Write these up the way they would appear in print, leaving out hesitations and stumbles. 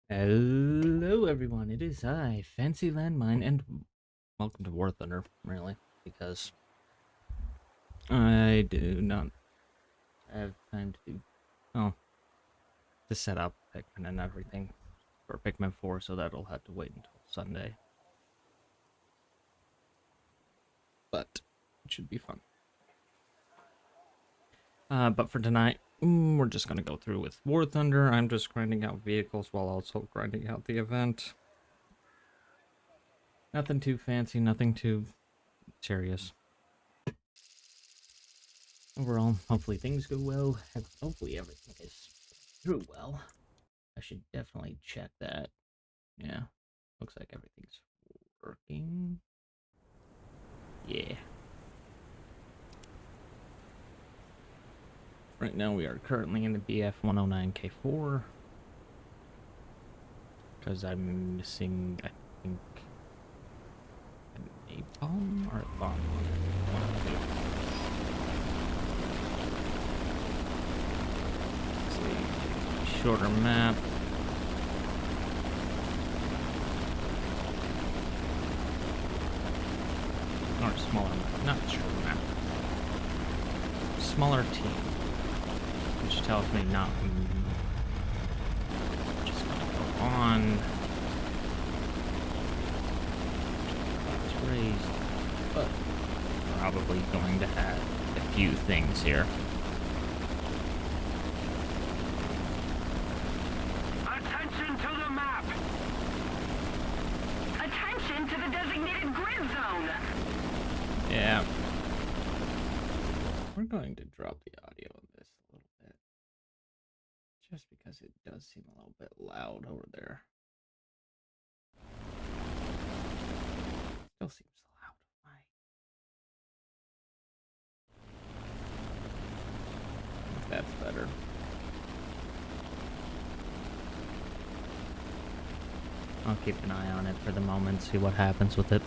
Hello, everyone. It is I, Fancy Landmine, and welcome to War Thunder, really, because I do not have time to do, well, to set up Pikmin and everything for Pikmin 4, so that'll have to wait until Sunday. But it should be fun. But for tonight, we're just going to go through with War Thunder. I'm just grinding out vehicles while also grinding out the event. Nothing too fancy, nothing too serious. Overall, hopefully things go well. Hopefully everything is through well. I should definitely check that. Yeah, looks like everything's working. Yeah. Right now we are currently in the BF 109K4. Because I'm missing, I think, an napalm or a bomb on it. One of the two. Let's see. Shorter map. Or smaller map. Not shorter map. Smaller team. Which tells me not just gonna go on. It's raised, but probably going to have a few things here. Attention to the map! Attention to the designated grid zone! Yeah. We're going to drop the audio of this a little bit. Just because it does seem a little bit loud over there. Still seems loud. Why? I think that's better. I'll keep an eye on it for the moment, see what happens with it.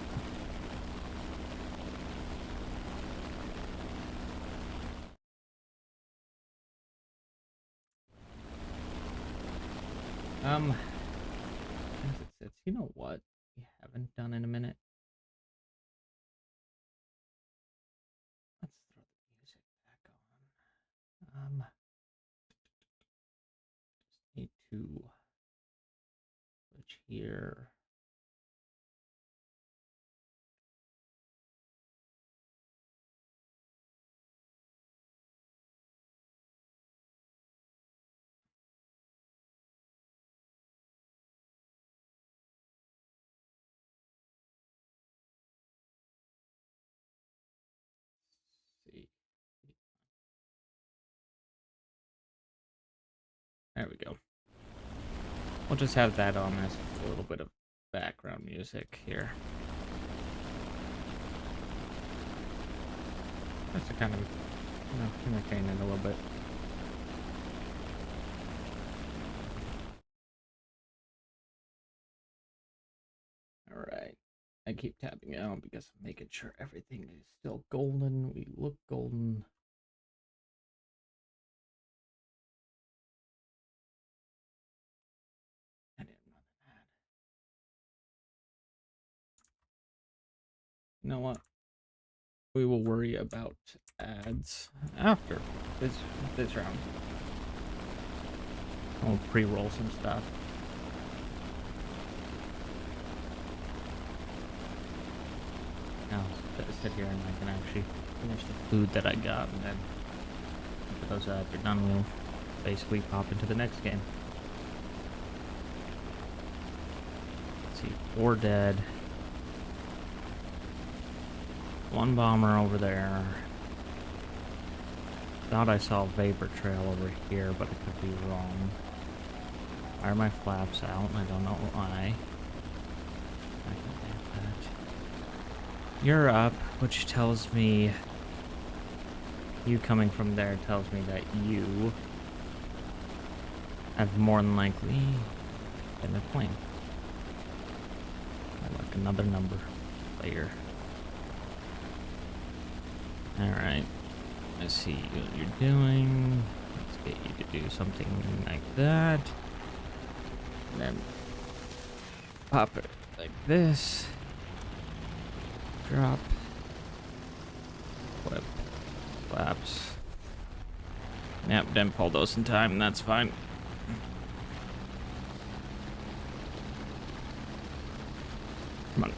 As it sits, you know what we haven't done in a minute? Let's throw the music back on. Just need to switch here. See. There we go. We'll just have that on as a little bit of background music here. Just to kind of, entertain it a little bit. Alright. I keep tapping out because I'm making sure everything is still golden. We look golden. I didn't run an ad. You know what? We will worry about ads after this round. I'll pre-roll some stuff. Now sit here and I can actually finish the food that I got, and then after those ads are done, we'll basically pop into the next game. Let's see, 4 dead. 1 bomber over there. Thought I saw a vapor trail over here, but I could be wrong. Why are my flaps out? I don't know why. I can do that. You're up, which tells me... You coming from there tells me that you have more than likely been a plane. I like another number player. Alright. Let's see what you're doing. Let's get you to do something like that. And then pop it like this. Drop. Flip. Flaps. Yep, didn't pull those in time, that's fine. Come on.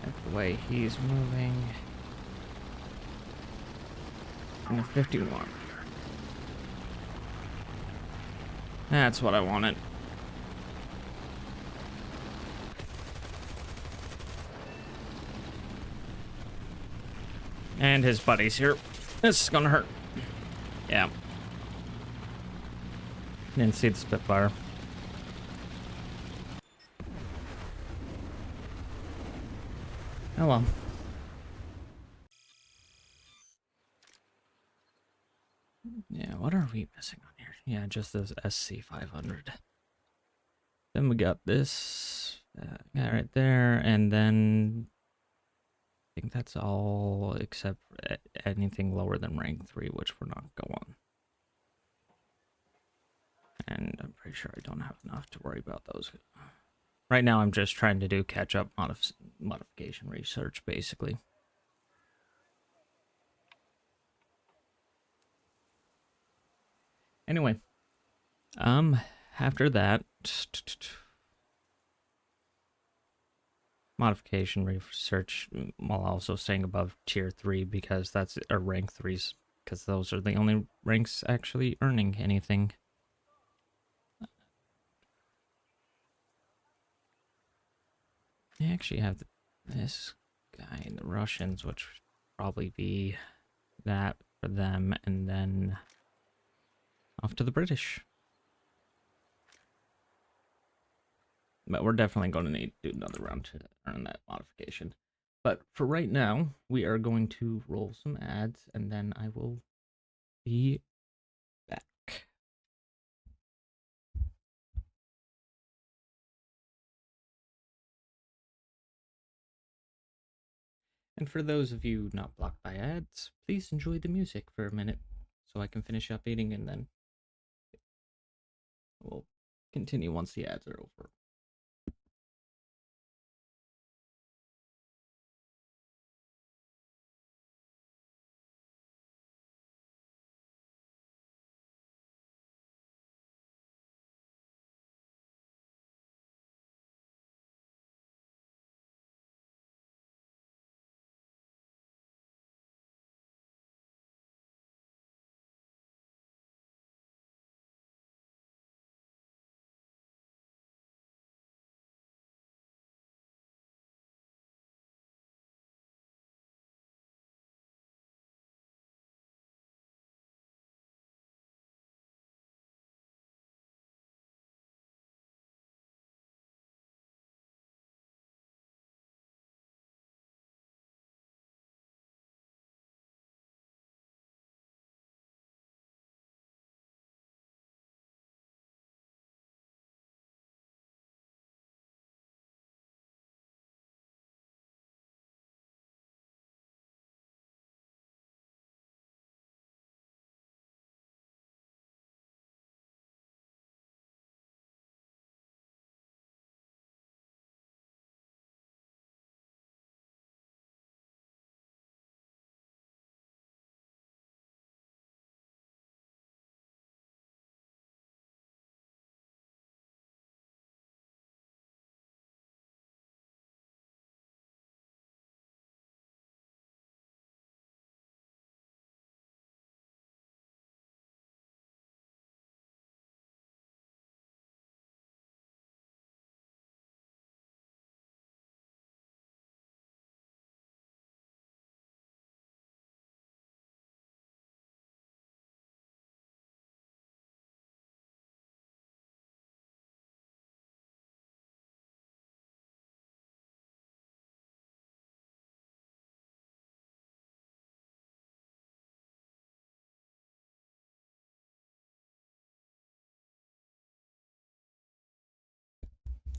That's the way he's moving. And a 51. That's what I wanted. And his buddy's here. This is gonna hurt. Yeah. Didn't see the Spitfire. Oh well. Yeah, what are we missing on here? Yeah, just this SC500. Then we got this guy right there, and then I think that's all except anything lower than rank 3, which we're not going. And I'm pretty sure I don't have enough to worry about those. Right now, I'm just trying to do catch-up modification research, basically. Anyway, after that, modification research while also staying above tier 3 because that's a rank 3s, because those are the only ranks actually earning anything. I actually have this guy in the Russians, which would probably be that for them, and then off to the British. But we're definitely going to need to do another round to earn that modification. But for right now, we are going to roll some ads, and then I will be back. And for those of you not blocked by ads, please enjoy the music for a minute so I can finish up eating, and then we'll continue once the ads are over.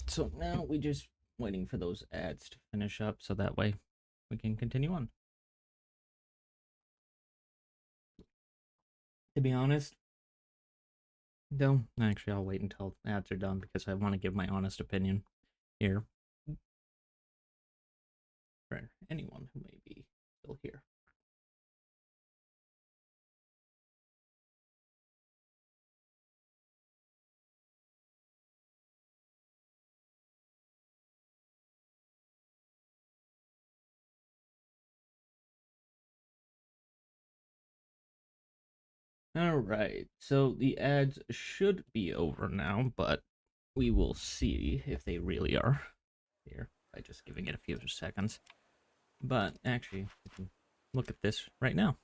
So now we just waiting for those ads to finish up so that way we can continue on. To be honest, though, actually, I'll wait until ads are done because I want to give my honest opinion here for anyone who may be still here. Alright, so the ads should be over now, but we will see if they really are here by just giving it a few seconds. But actually, we can look at this right now.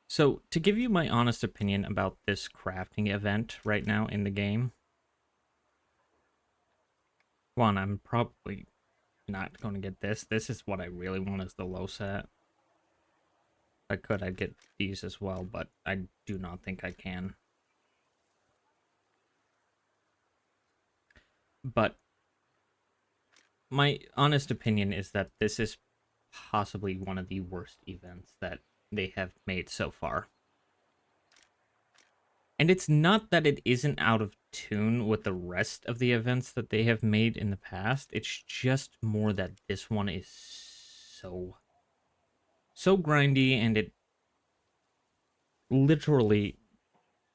So, to give you my honest opinion about this crafting event right now in the game, one, I'm probably not going to get this. This is what I really want is the low set. If I could, I'd get these as well, but I do not think I can. But my honest opinion is that this is possibly one of the worst events that they have made so far. And it's not that it isn't out of tune with the rest of the events that they have made in the past. It's just more that this one is so grindy, and it literally,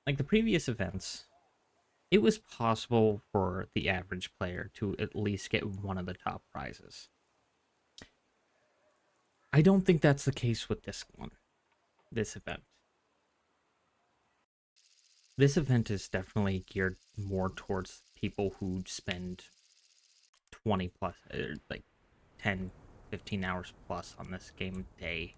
like the previous events, it was possible for the average player to at least get one of the top prizes. I don't think that's the case with this one, this event. This event is definitely geared more towards people who spend 20 plus, like 10, 15 hours plus on this game a day.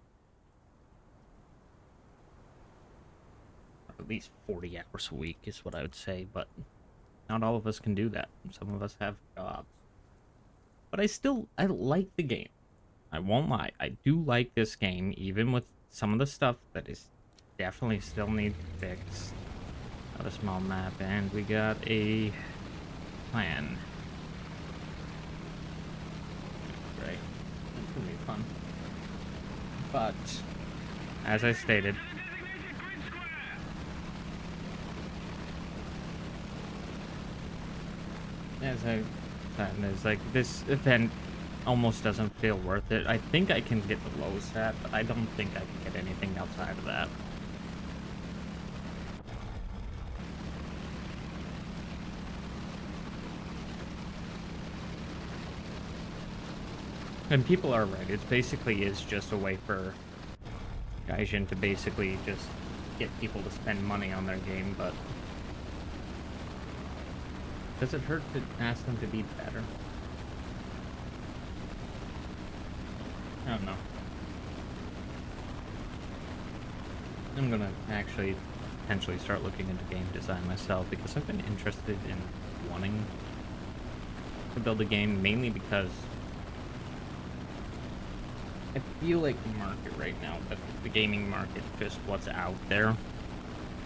Or at least 40 hours a week is what I would say, but not all of us can do that. Some of us have jobs. But I like the game. I won't lie. I do like this game, even with some of the stuff that is definitely still needs fixed. Got a small map, and we got a plan. Great. It's gonna be fun. But, as I stated, it's like this event almost doesn't feel worth it. I think I can get the low set, but I don't think I can get anything outside of that. And people are right. It basically is just a way for Gaijin to basically just get people to spend money on their game, but does it hurt to ask them to be better? I don't know. I'm gonna actually potentially start looking into game design myself because I've been interested in wanting to build a game mainly because I feel like the market right now, the gaming market, just what's out there,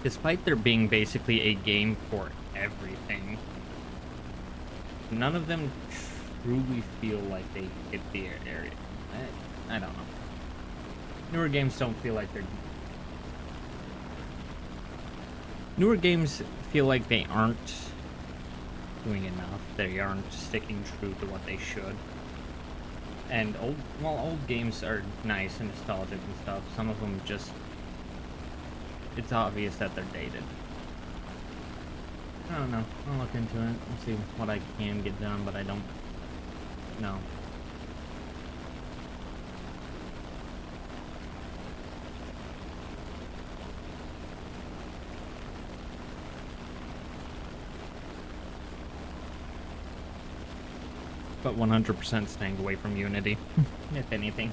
despite there being basically a game for everything, none of them truly feel like they hit the area. I don't know. Newer games don't feel like they're... Newer games feel like they aren't doing enough. They aren't sticking true to what they should. And old games are nice and nostalgic and stuff, some of them just... It's obvious that they're dated. I don't know. I'll look into it and see what I can get done, but I don't know. But 100% staying away from Unity, if anything.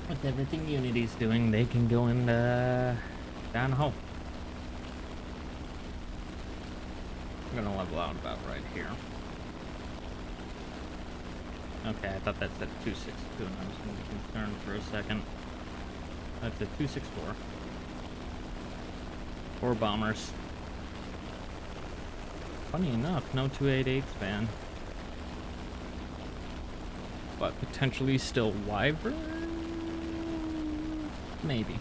With everything Unity's doing, they can go in down a hole. I'm gonna level out about right here. Okay, I thought that said 262, and I was gonna be concerned for a second. That's a 264. 4 bombers. Funny enough, no 288 span. But potentially still Wyvern? Maybe.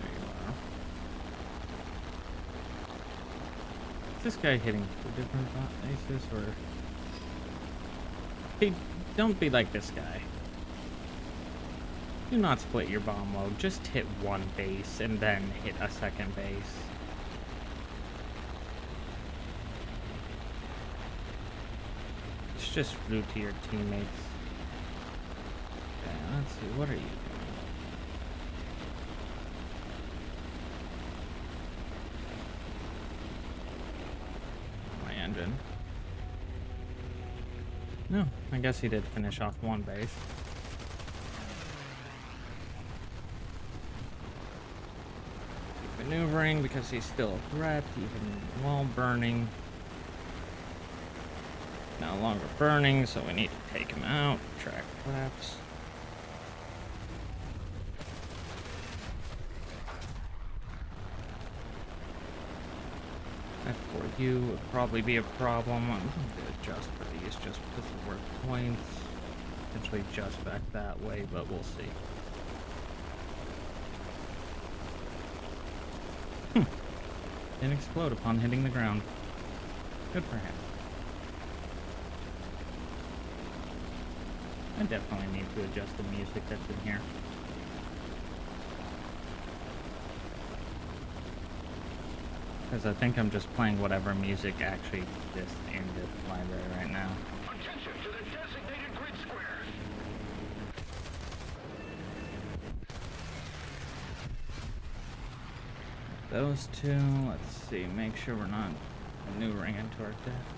There you are. Is this guy hitting 2 different bases, or... Hey, don't be like this guy. Do not split your bomb load. Just hit one base and then hit a second base. It's just rude to your teammates. Okay, let's see. What are you doing? My engine. No, I guess he did finish off one base. Keep maneuvering because he's still a threat, even while burning. No longer burning, so we need to take him out. Track flaps. F4U would probably be a problem. I'm going to adjust for these just because of work points. Potentially just back that way, but we'll see. Didn't explode upon hitting the ground. Good for him. I definitely need to adjust the music that's in here. Because I think I'm just playing whatever music actually exists in this library right now. Attention to the designated grid square. Those two, let's see, make sure we're not maneuvering into our death.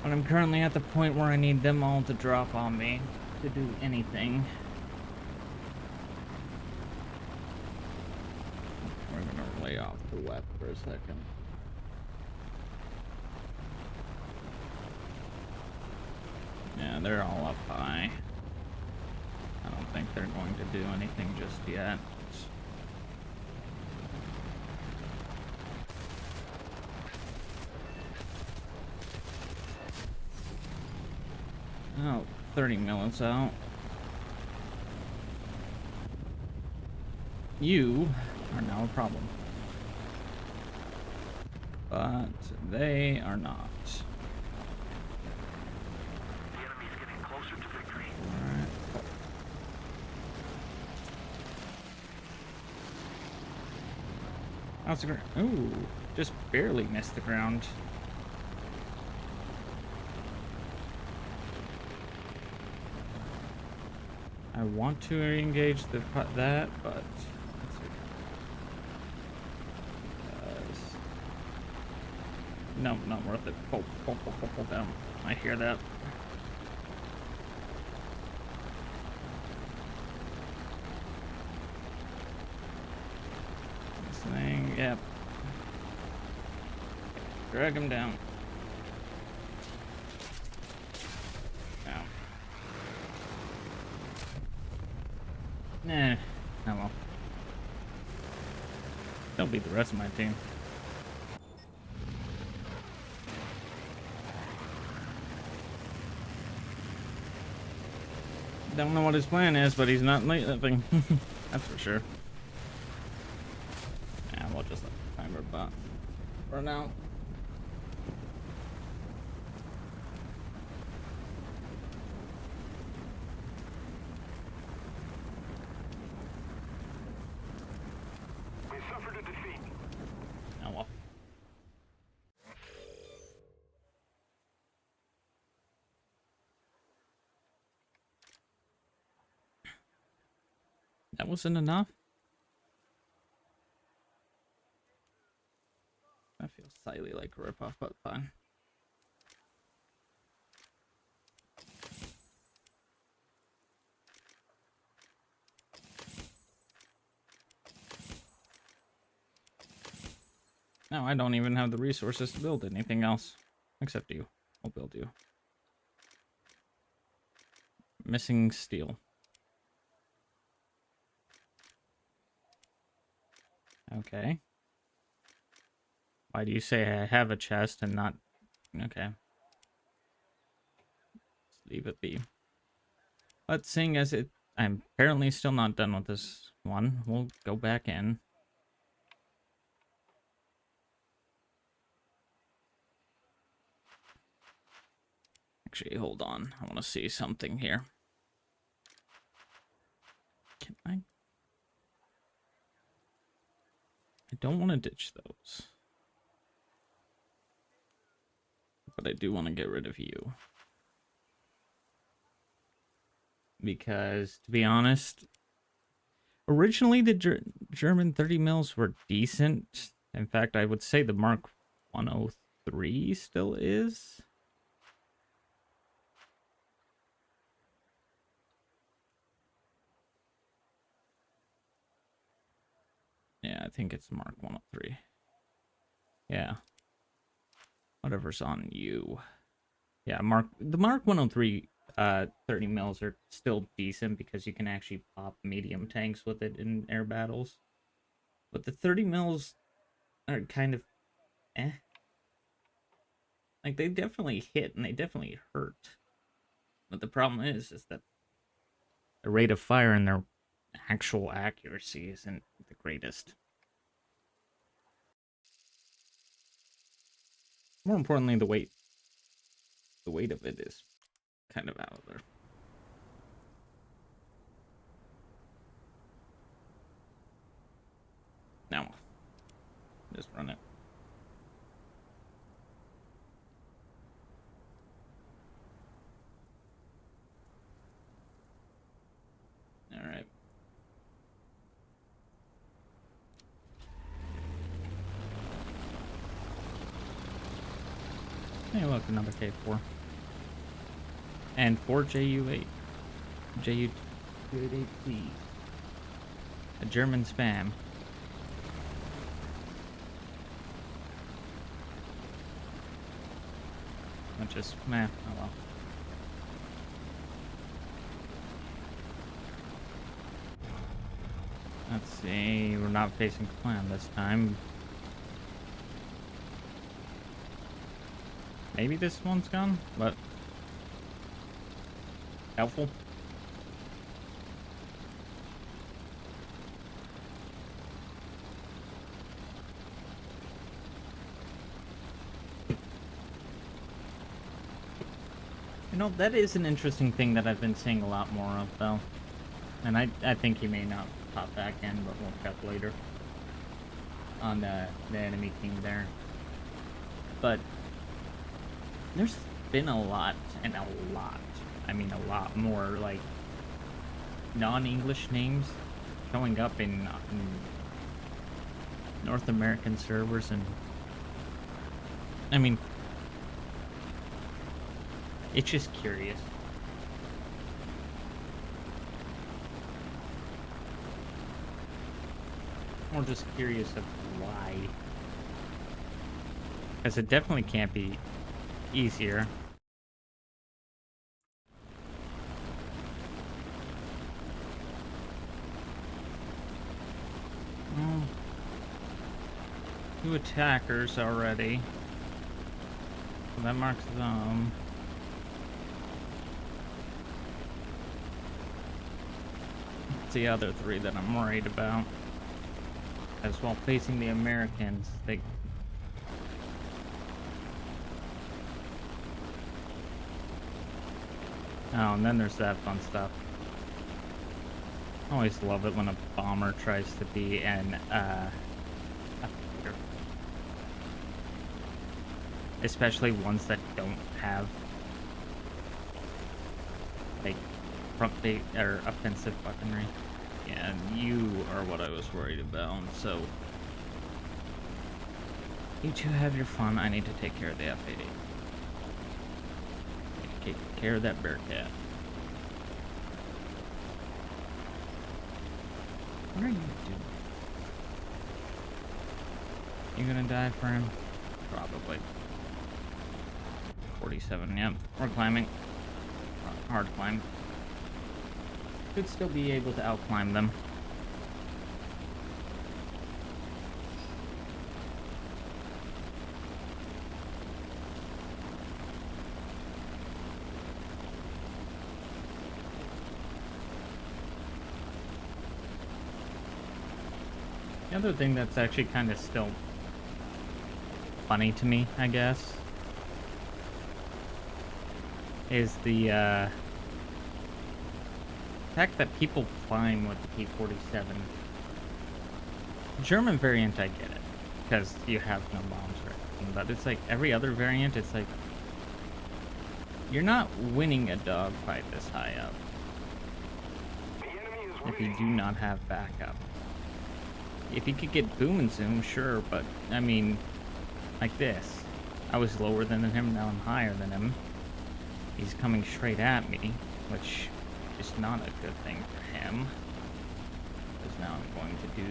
But I'm currently at the point where I need them all to drop on me to do anything. We're gonna lay off the web for a second. Yeah, they're all up high. I don't think they're going to do anything just yet. Oh, 30 minutes out. You are now a problem. But they are not. The enemy's getting closer to victory. Alright. How's the ground? Ooh, just barely missed the ground. I want to engage that, but let's see. No, not worth it. Pull down. I hear that. This thing, yep. Drag him down. Nah, oh well. They'll beat the rest of my team. Don't know what his plan is, but he's not late living. That's for sure. Yeah, we'll just let the timer bot run out. We suffered a defeat. Oh well. That wasn't enough? That feels slightly like a ripoff, but fine. Now I don't even have the resources to build anything else. Except you. I'll build you. Missing steel. Okay. Why do you say I have a chest and not... Okay. Let's leave it be. But seeing as I'm apparently still not done with this one, we'll go back in. Actually, hold on. I want to see something here. Can I don't want to ditch those. But I do want to get rid of you. Because, to be honest, originally the German 30 mils were decent. In fact, I would say the Mark 103 still is. Yeah, I think it's Mark 103. Yeah. Whatever's on you. Yeah, the Mark 103 30 mils are still decent because you can actually pop medium tanks with it in air battles. But the 30 mils are kind of eh. Like, they definitely hit and they definitely hurt. But the problem is that the rate of fire and their actual accuracy isn't the greatest. More importantly, the weight of it is kind of out of there. Now, just run it. All right. Hey, look, another K4. And 4 JU8. JU288C. A German spam. Which is, meh, oh well. Let's see, we're not facing clan this time. Maybe this one's gone, but helpful. You know, that is an interesting thing that I've been seeing a lot more of, though. And I think he may not pop back in, but we'll check later on the enemy king there. But there's been a lot, I mean a lot more, like, non-English names showing up in North American servers, and I mean, it's just curious. Or just curious of why. Because it definitely can't be easier. Well, 2 attackers already. So that marks them. It's the other 3 that I'm worried about. As well, facing the Americans, they... Oh, and then there's that fun stuff. I always love it when a bomber tries to be an, especially ones that don't have, like, front bait or offensive weaponry. Yeah, you are what I was worried about, so... You two have your fun, I need to take care of the F-80. Take care of that Bearcat. What are you doing? You gonna die for him? Probably. 47, yep. We're climbing. Hard climb. Could still be able to outclimb them. The other thing that's actually kind of still funny to me, I guess, is the fact that people climb with the P-47. German variant, I get it, because you have no bombs or anything, but it's like every other variant, it's like, you're not winning a dogfight this high up The enemy is if you winning. do not have backup. If you could get boom and zoom, sure, but I mean, like this. I was lower than him, now I'm higher than him. He's coming straight at me, which is not a good thing for him. Because now I'm going to do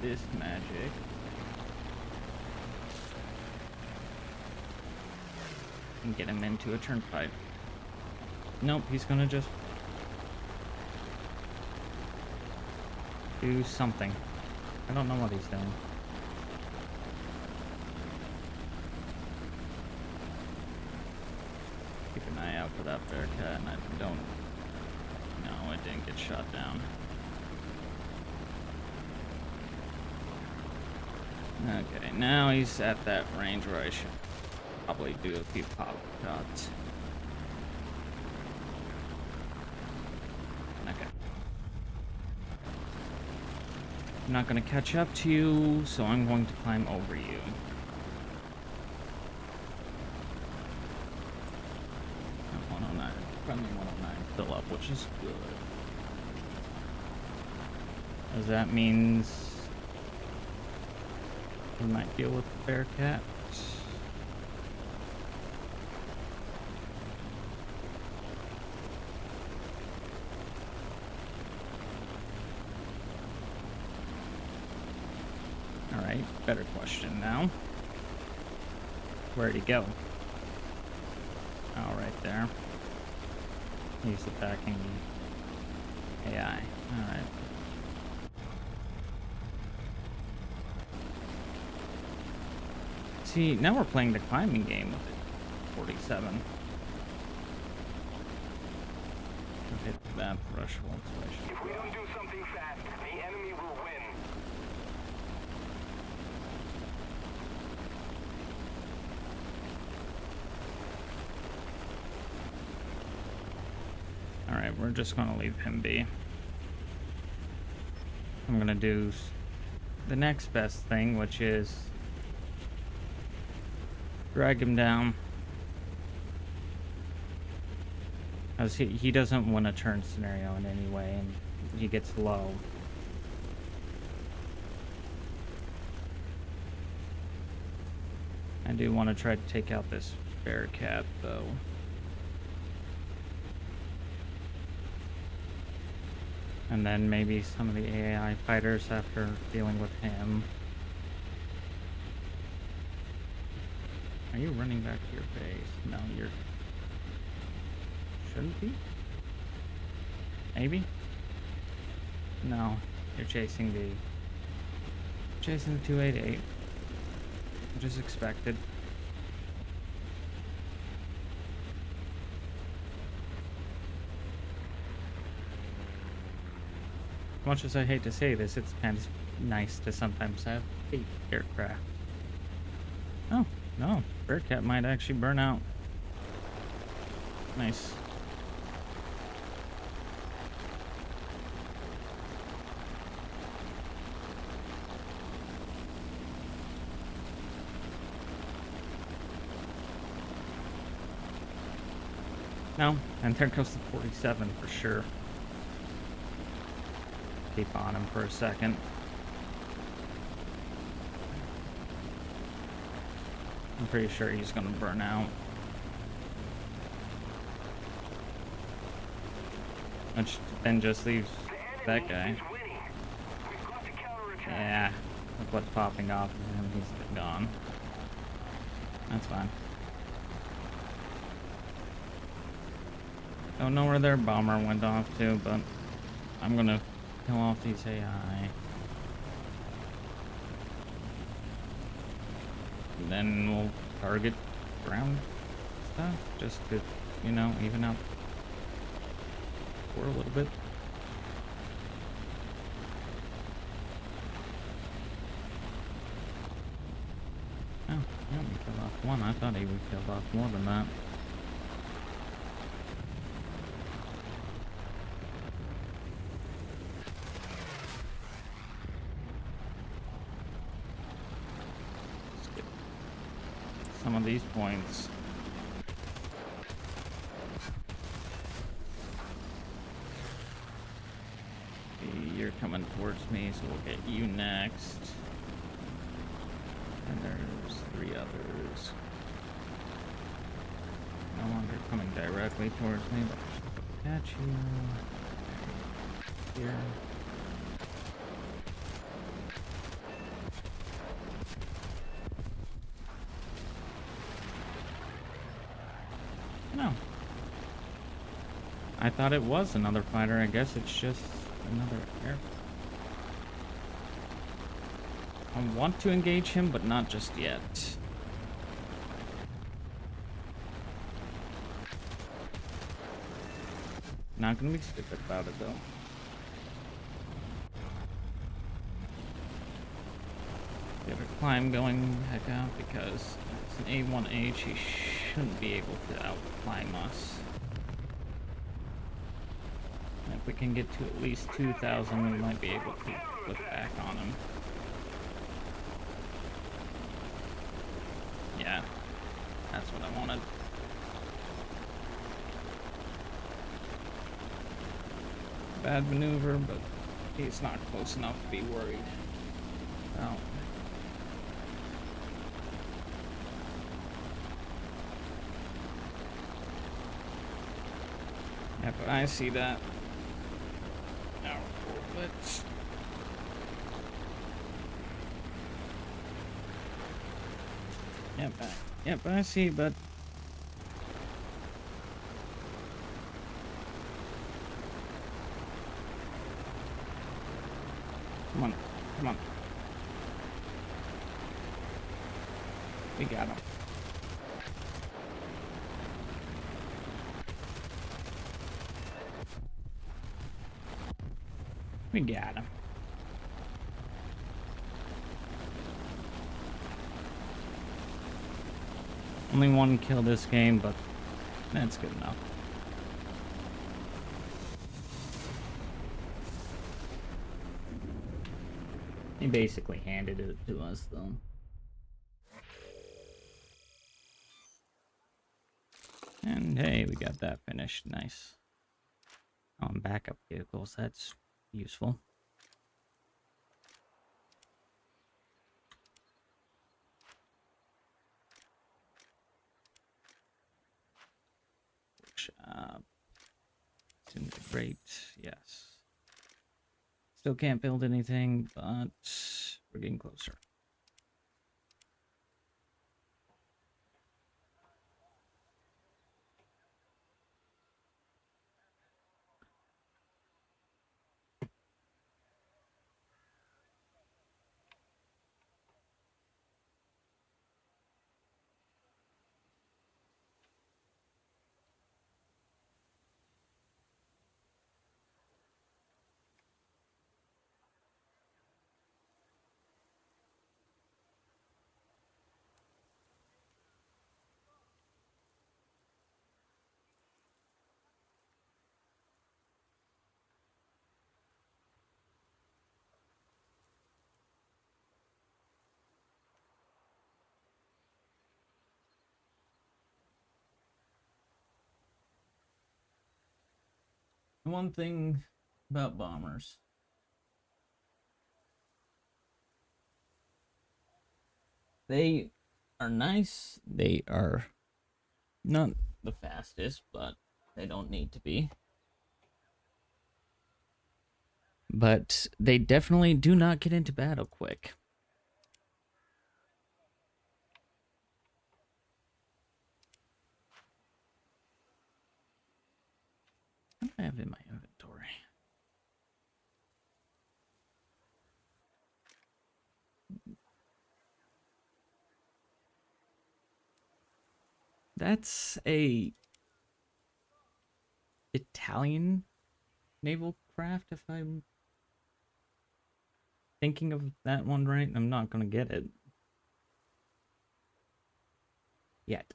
this magic. And get him into a turn fight. Nope, he's gonna just do something. I don't know what he's doing. Keep an eye out for that Bearcat, and I don't... No, it didn't get shot down. Okay, now he's at that range where I should probably do a few pop shots. Okay. I'm not gonna catch up to you, so I'm going to climb over you. Oh, 109. Friendly 109 still up, which is good. As that means we might deal with the Bearcat. Alright, better question now. Where'd he go? Oh, right there. He's attacking the AI. Alright. See, now we're playing the climbing game with it. 47. I've hit that threshold, so I should... If we don't do something fast, the enemy will win. Alright, we're just gonna leave him be. I'm gonna do the next best thing, which is drag him down. As he doesn't win a turn scenario in any way, and he gets low. I do want to try to take out this Bearcat, though. And then maybe some of the AI fighters after dealing with him. Are you running back to your base? No, you're... Shouldn't be? Maybe? No, you're chasing the... Chasing the 288. Which is expected. As much as I hate to say this, it's kind of nice to sometimes have 8 aircraft. Oh, no. Bearcat might actually burn out. Nice. No, and there goes the 47 for sure. Keep on him for a second. I'm pretty sure he's gonna burn out. Which then just leaves that guy. Is winning. We've got to counterattack. Yeah, with what's popping off of him, he's gone. That's fine. Don't know where their bomber went off to, but I'm gonna kill off these AI. And then we'll target ground stuff, just to, you know, even out for a little bit. one. I thought he would killed off more than that. Let's get some of these points. You're coming towards me, so we'll get you next. And there's 3 others. No longer coming directly towards me, but catch you here. No. I thought it was another fighter. I guess it's just another air. I want to engage him, but not just yet. Not gonna be stupid about it, though. Get our climb going heck out, because it's an A1H, he shouldn't be able to outclimb us. And if we can get to at least 2,000, we might be able to flip back on him. Yeah, that's what I wanted. Bad maneuver, but he's not close enough to be worried about. Yeah, but I see that. Now, let's... Yep, I see, but... Come on, come on. We got him. We got him. Only 1 kill this game, but that's good enough. He basically handed it to us, though. And hey, we got that finished. Nice. Backup vehicles, that's useful. Workshop. Integrate, yes. Still can't build anything, but we're getting closer. One thing about bombers. They are nice. They are not the fastest, but they don't need to be. But they definitely do not get into battle quick. What do I have in my inventory? That's a Italian naval craft, if I'm thinking of that one right. I'm not gonna get it. Yet.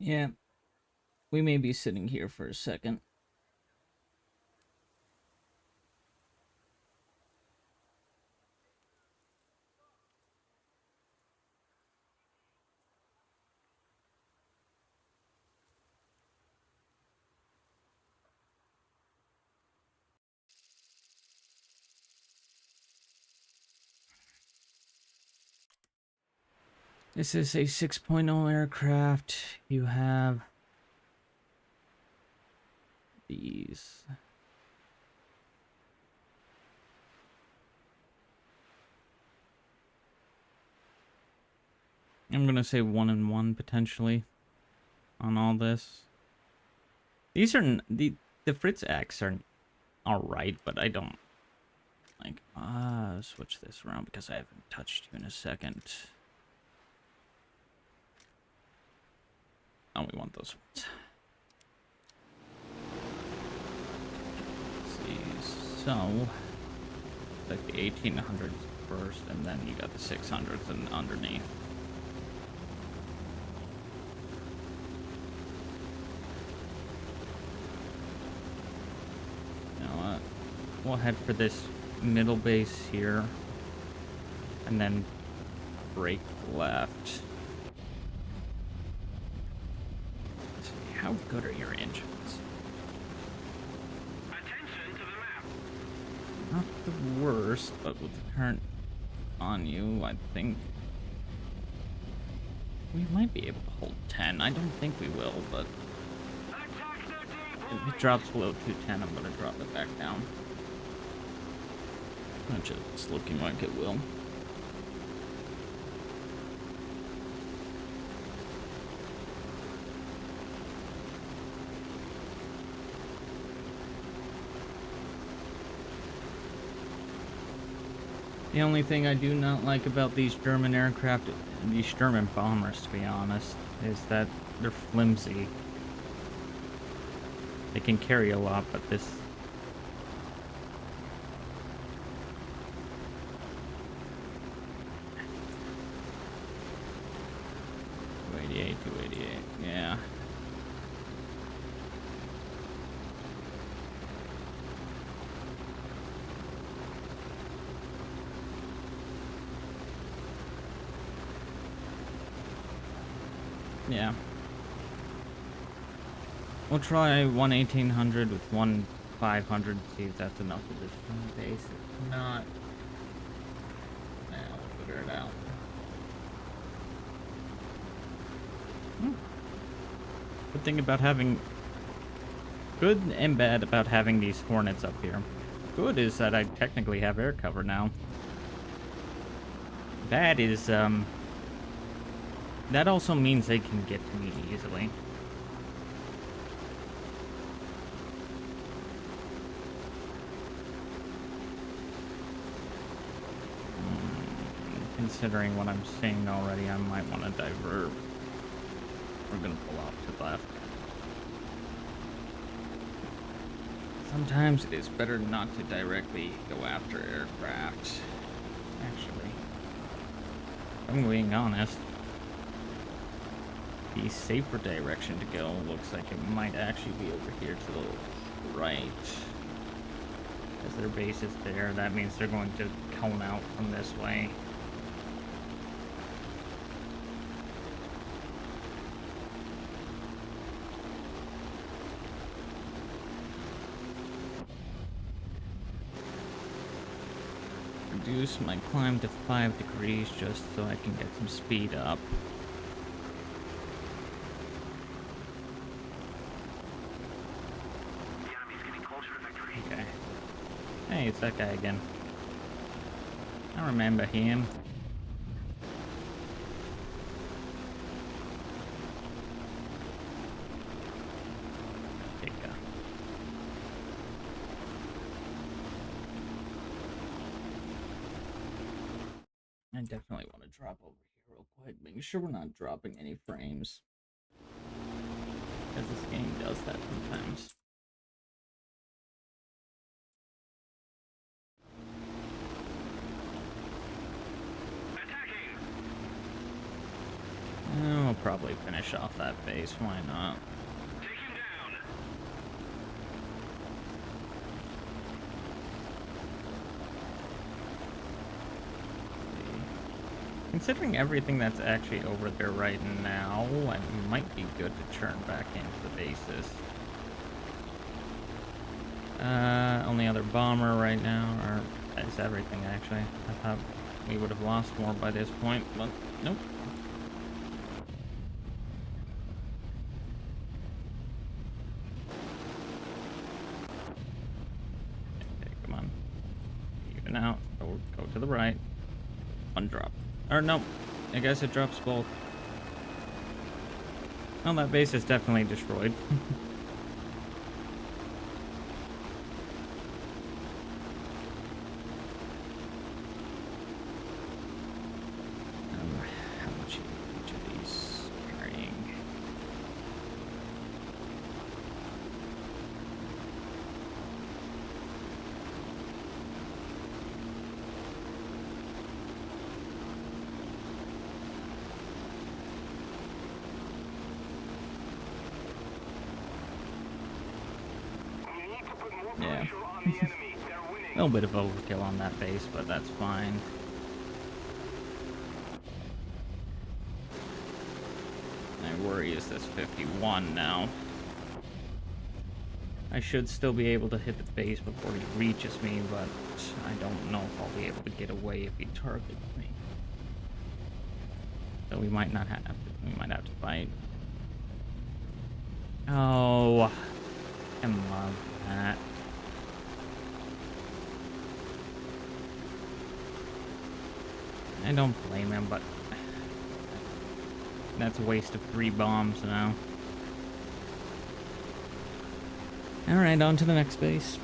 Yeah, we may be sitting here for a second. This is a 6.0 aircraft. You have these. I'm gonna say 1 and 1 potentially on all this. These are the Fritz X are alright, but I don't like. Switch this around because I haven't touched you in a second. Oh, we want those ones. Let's see. So, like the 1800s first, and then you got the 600s and underneath. You know what? We'll head for this middle base here, and then break left. Let's see, how good are your engines? Attention to the map. Not the worst, but with the current on you, I think we might be able to hold 10. I don't think we will, but Attack the if it drops below 210, I'm going to drop it back down. It's looking like it will. The only thing I do not like about these German aircraft, these German bombers to be honest, is that they're flimsy. They can carry a lot, but this... 288, 288, yeah. Yeah. We'll try 1800 with 500, see if that's enough for this base. If not, yeah, we'll figure it out. Good thing about having... Good and bad about having these Hornets up here. Good is that I technically have air cover now. Bad is, that also means they can get to me easily. Considering what I'm seeing already, I might want to divert. We're gonna pull off to the left. Sometimes it is better not to directly go after aircraft. Actually, if I'm being honest, the safer direction to go looks like it might actually be over here to the right. As their base is there, that means they're going to cone out from this way. Reduce my climb to 5 degrees just so I can get some speed up. The enemy's Hey, it's that guy again. I remember him. There you go. I definitely want to drop over here real quick, making sure we're not dropping any frames. Because this game does that sometimes. Attacking! We'll probably finish off that base, why not? Take him down! Considering everything that's actually over there right now, it might be good to turn back into the bases. Only other bomber right now, or is everything actually. I thought we would have lost more by this point, but nope. Okay, come on. Even out. Go to the right. One drop. Or no, I guess it drops both. Well, that base is definitely destroyed. How much each of these carrying? We need to put more Yeah. pressure on the enemy. They're winning. A little bit of overkill on that base, but that's fine. My worry is this 51 now. I should still be able to hit the base before he reaches me, but I don't know if I'll be able to get away if he targets me. So we might not have to. We might have to fight. Oh, come on, Matt. I don't blame him, but that's a waste of 3 bombs now. Alright, on to the next base.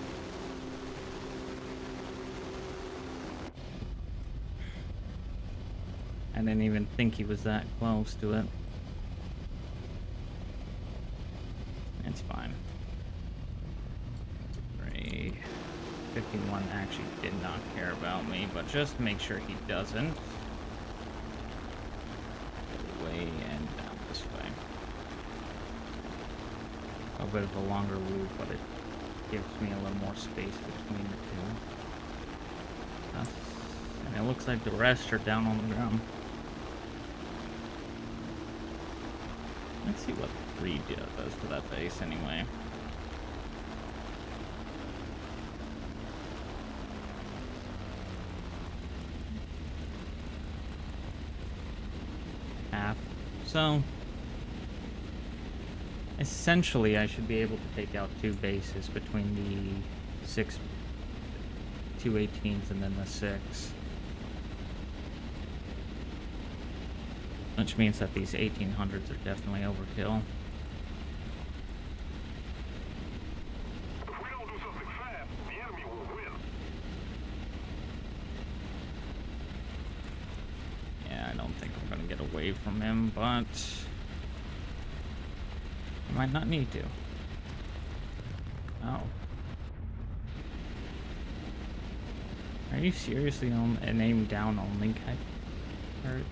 I didn't even think he was that close to it. It's fine. 3. 51 actually did not care about me, but just make sure he doesn't. Go away and down this way. A bit of a longer route, but it gives me a little more space between the two. And it looks like the rest are down on the ground. Let's see what 3 does to that base anyway. Half. So, essentially, I should be able to take out 2 bases between the 2 18s and then the 6. Which means that these 1800s are definitely overkill. If we don't do something fast, the enemy will win. Yeah, I don't think I'm gonna get away from him, but I might not need to. Oh. Are you seriously on an aim down only guy? Or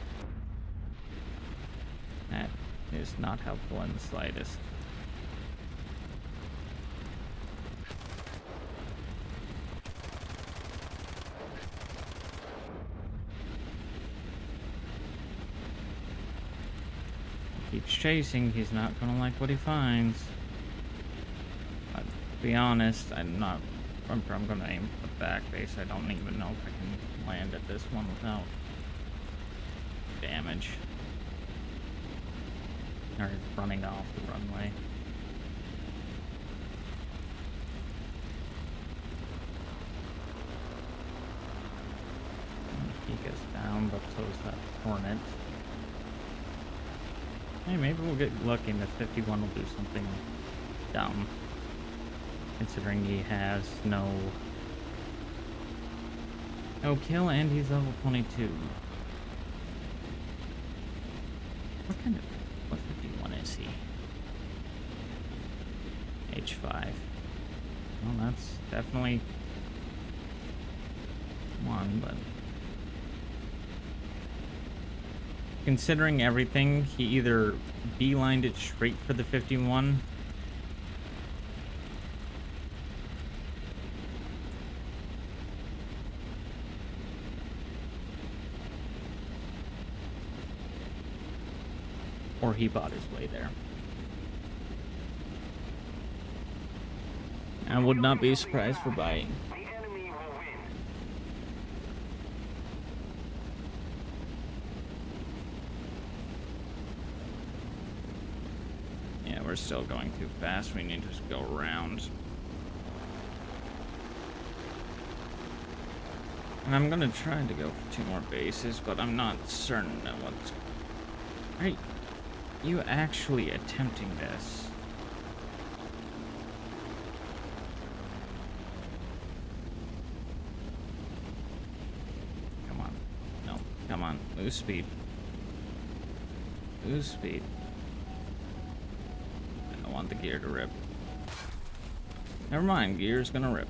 that is not helpful in the slightest. Keeps chasing, he's not gonna like what he finds. But to be honest, I'm gonna aim for the back base. I don't even know if I can land at this one without damage. Or running off the runway. peek us down, but so is that Hornet. Hey, maybe we'll get lucky and the 51 will do something dumb. Considering he has no kill and he's level 22. What 51 is he? H5. Well, that's definitely one, but considering everything, he either beelined it straight for the 51 or he bought his way there. I would not be surprised for buying. The enemy will win. Yeah, we're still going too fast. We need to just go around. And I'm gonna try to go for 2 more bases, but I'm not certain of what's... Are you actually attempting this? Come on. No, come on. Lose speed. Lose speed. I don't want the gear to rip. Never mind, gear's gonna rip.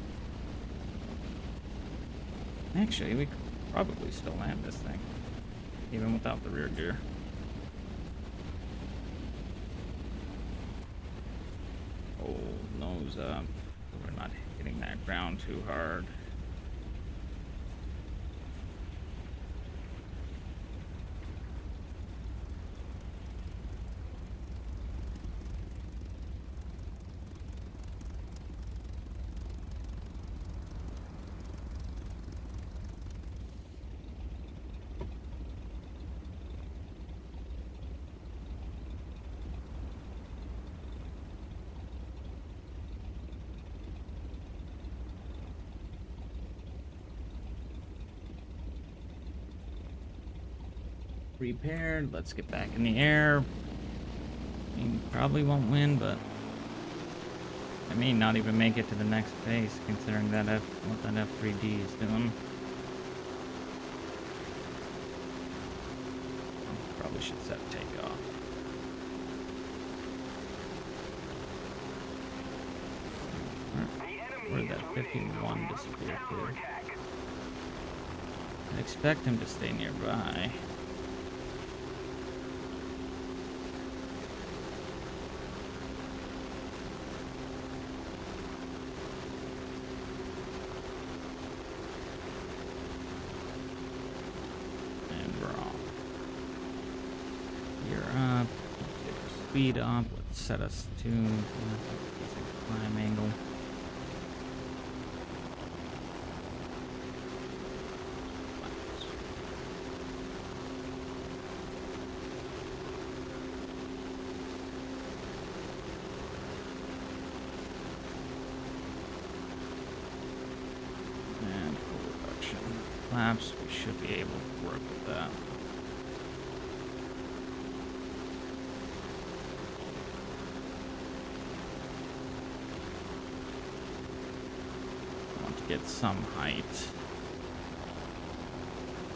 Actually, we could probably still land this thing, even without the rear gear. Oh, nose up. We're not hitting that ground too hard. Repaired. Let's get back in the air. I mean, probably won't win, but I may not even make it to the next phase, considering that what that F3D is doing. Probably should set takeoff. Where'd that 51 disappear to? I'd expect him to stay nearby. Speed up. Let's set us to climb angle. And full reduction. Flaps, we should be able to work with that. Get some height.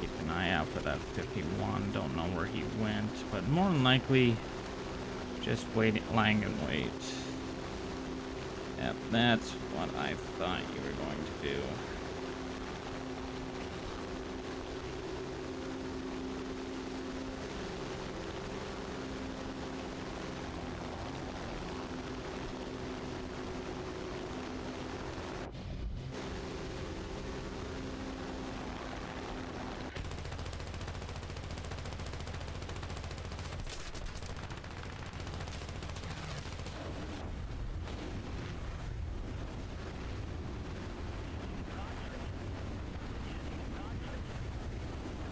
Keep an eye out for that 51. Don't know where he went, but more than likely just lying in wait. Yep, that's what I thought you were going to do.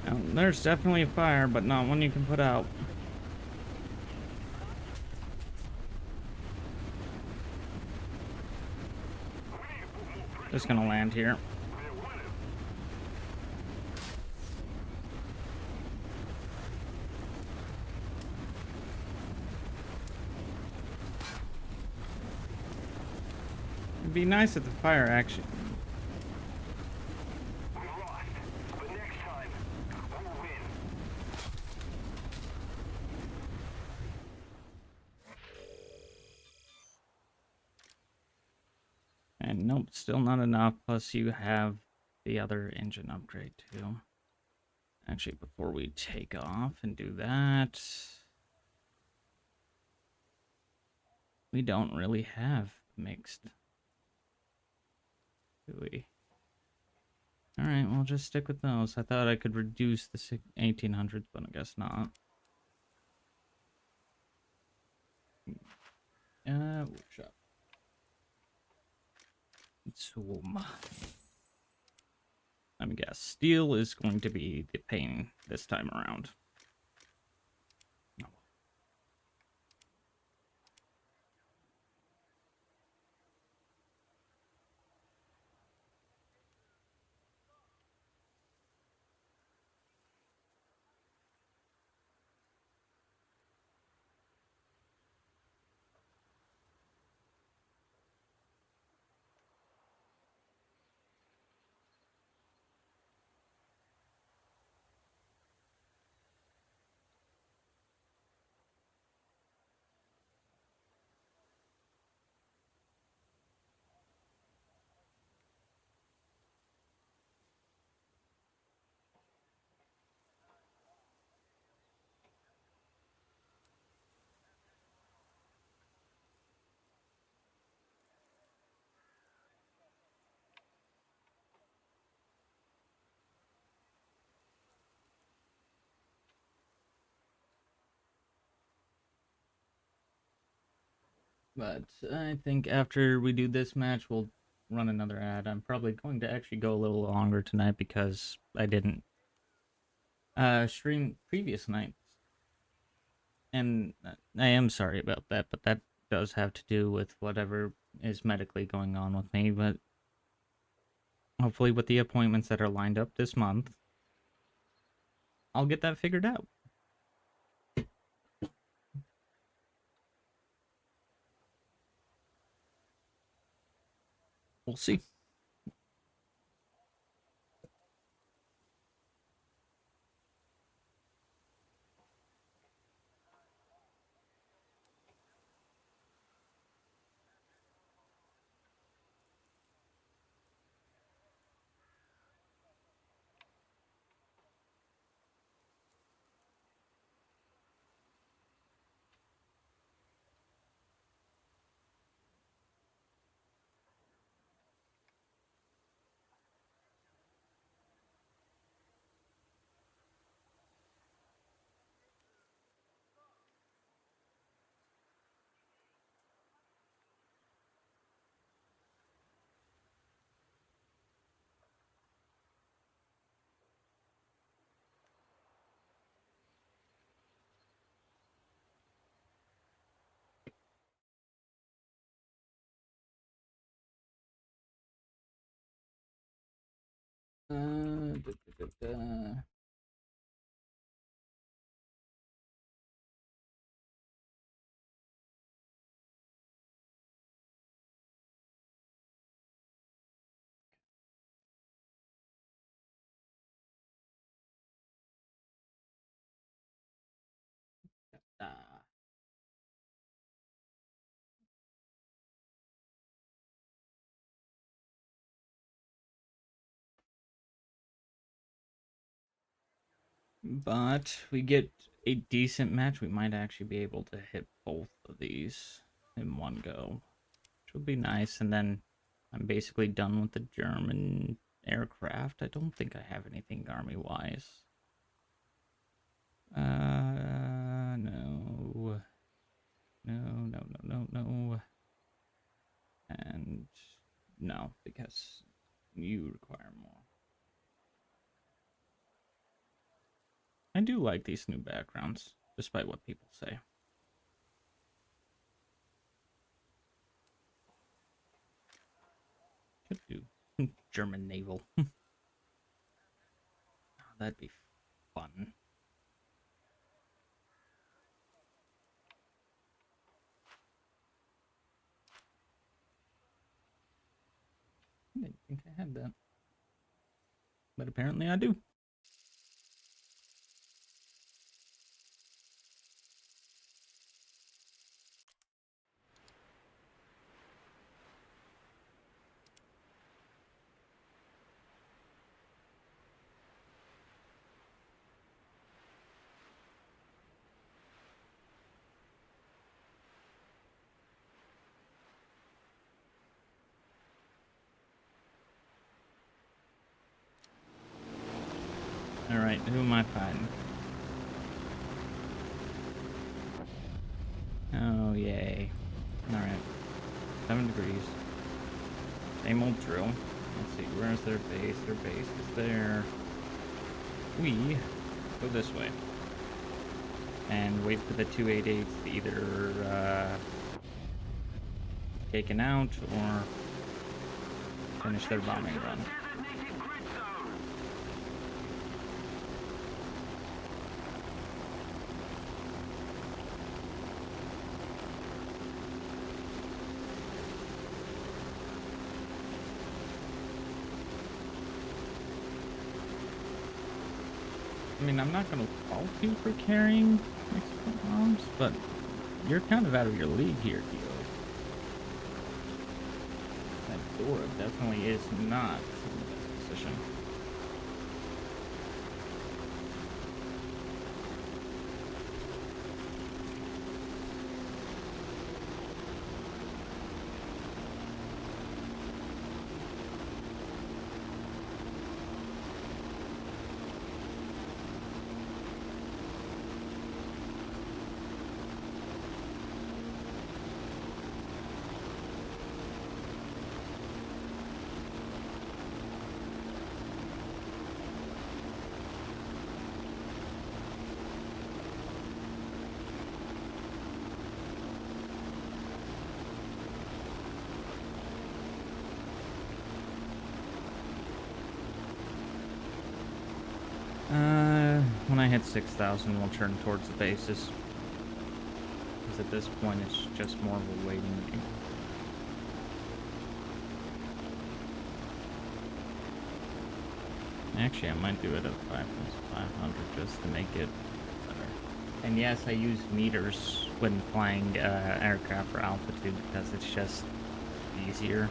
Now, there's definitely a fire, but not one you can put out. Just gonna land here. It'd be nice if the fire actually... We lost, but next time, we'll win. And nope, still not enough. Plus you have the other engine upgrade too. Actually, before we take off and do that, we don't really have mixed, do we? Alright, we'll just stick with those. I thought I could reduce the 1800s, but I guess not. Workshop. Zoom. Let me guess. Steel is going to be the pain this time around. But I think after we do this match, we'll run another ad. I'm probably going to actually go a little longer tonight because I didn't stream previous nights. And I am sorry about that, but that does have to do with whatever is medically going on with me. But hopefully, with the appointments that are lined up this month, I'll get that figured out. We'll see. Da, da, da. Da. But we get a decent match. We might actually be able to hit both of these in one go, which would be nice. And then I'm basically done with the German aircraft. I don't think I have anything army-wise. No. No. And no, because you require more. I do like these new backgrounds, despite what people say. Could do German naval. That'd be fun. think I had that. But apparently I do. Alright, who am I fighting? Oh, yay. Alright. 7 degrees. Same old drill. Let's see, where's their base? Their base is there. We go this way. And wait for the 288s to either taken out or finish their bombing run. I mean, I'm not going to fault you for carrying export bombs, but you're kind of out of your league here, Kilo. That Dora definitely is not in the best position. When I hit 6,000, we'll turn towards the bases. Because at this point, it's just more of a waiting game. Actually, I might do it at 5,500 just to make it better. And yes, I use meters when flying aircraft for altitude because it's just easier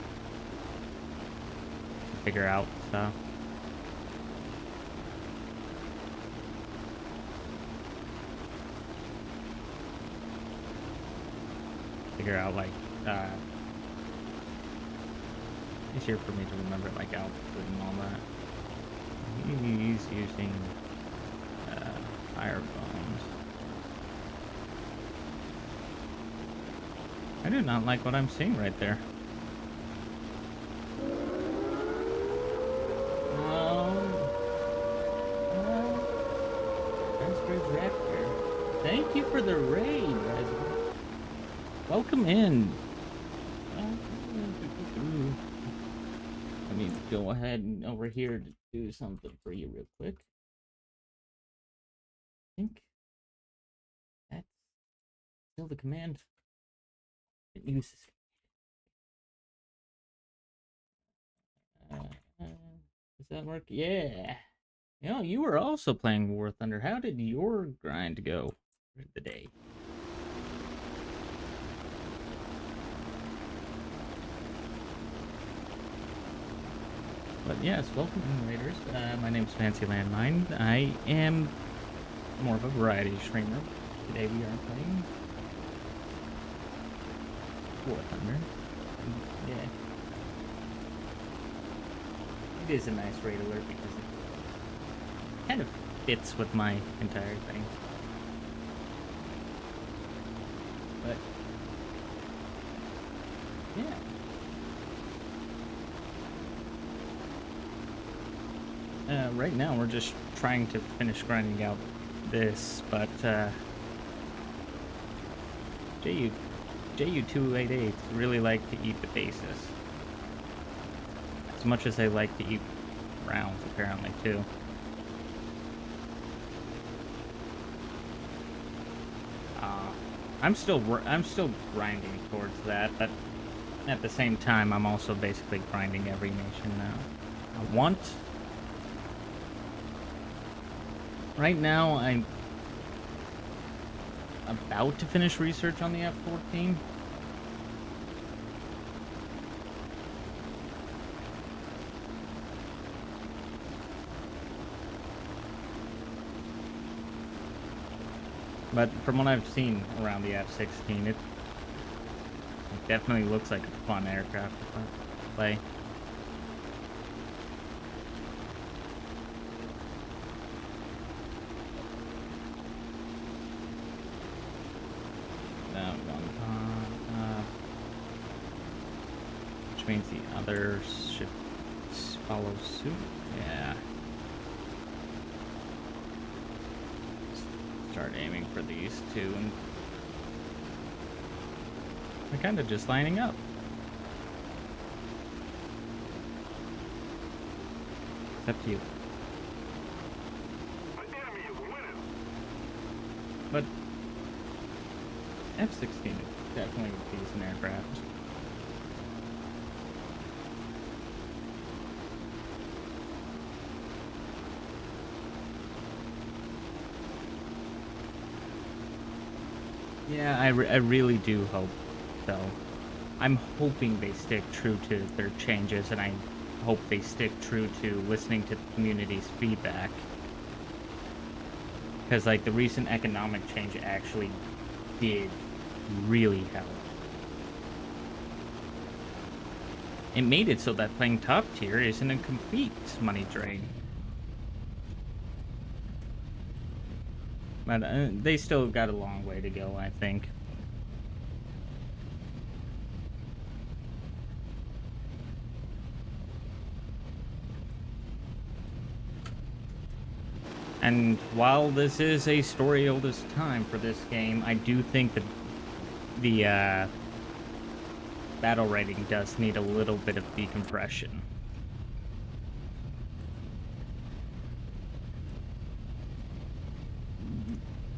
to figure out stuff. Figure out like easier for me to remember like altitude and all that. He's using fire bombs. I do not like what I'm seeing right there. Raptor. Thank you for the raid, guys. Welcome in. Let me go ahead and over here to do something for you real quick. I think that's still the command. It uses. Does that work? Yeah. You know, you were also playing War Thunder. How did your grind go for the day? But yes, welcome in, Raiders. My name's Fancy Landmine. I am more of a variety streamer. Today we are playing War Thunder. Yeah. It is a nice raid alert because it kind of fits with my entire thing. But yeah. Right now we're just trying to finish grinding out this, but JU288 really like to eat the bases. As much as they like to eat rounds, apparently, too. I'm still grinding towards that. At the same time, I'm also basically grinding every nation now. I want. Right now, I'm about to finish research on the F-14. But from what I've seen around the F-16, it definitely looks like a fun aircraft to play. That one, which means the others should follow suit. Yeah. Start aiming for these two, and they're kind of just lining up. Except you. The enemy is winning. But F-16 is definitely a decent aircraft. Yeah, I really do hope so. I'm hoping they stick true to their changes, and I hope they stick true to listening to the community's feedback. Because, like, the recent economic change actually did really help. It made it so that playing top tier isn't a complete money drain. But they still got a long way to go, I think. And while this is a story oldest time for this game, I do think that the battle rating does need a little bit of decompression.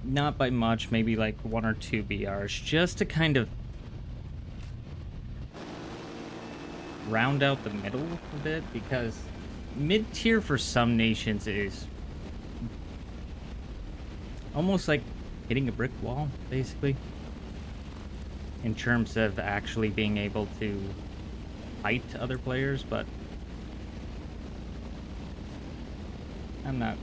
Not by much, maybe like 1 or 2 BRs, just to kind of round out the middle a bit, because mid-tier for some nations is almost like hitting a brick wall, basically, in terms of actually being able to fight other players, but I'm not.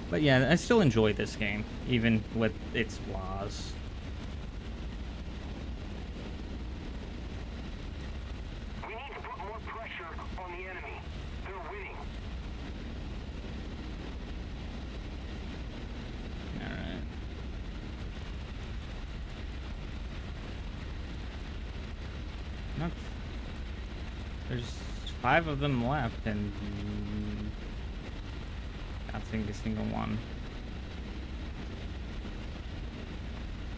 But yeah, I still enjoy this game, even with its flaws. We need to put more pressure on the enemy. They're winning. Alright. Not. There's 5 of them left, and not seeing a single one.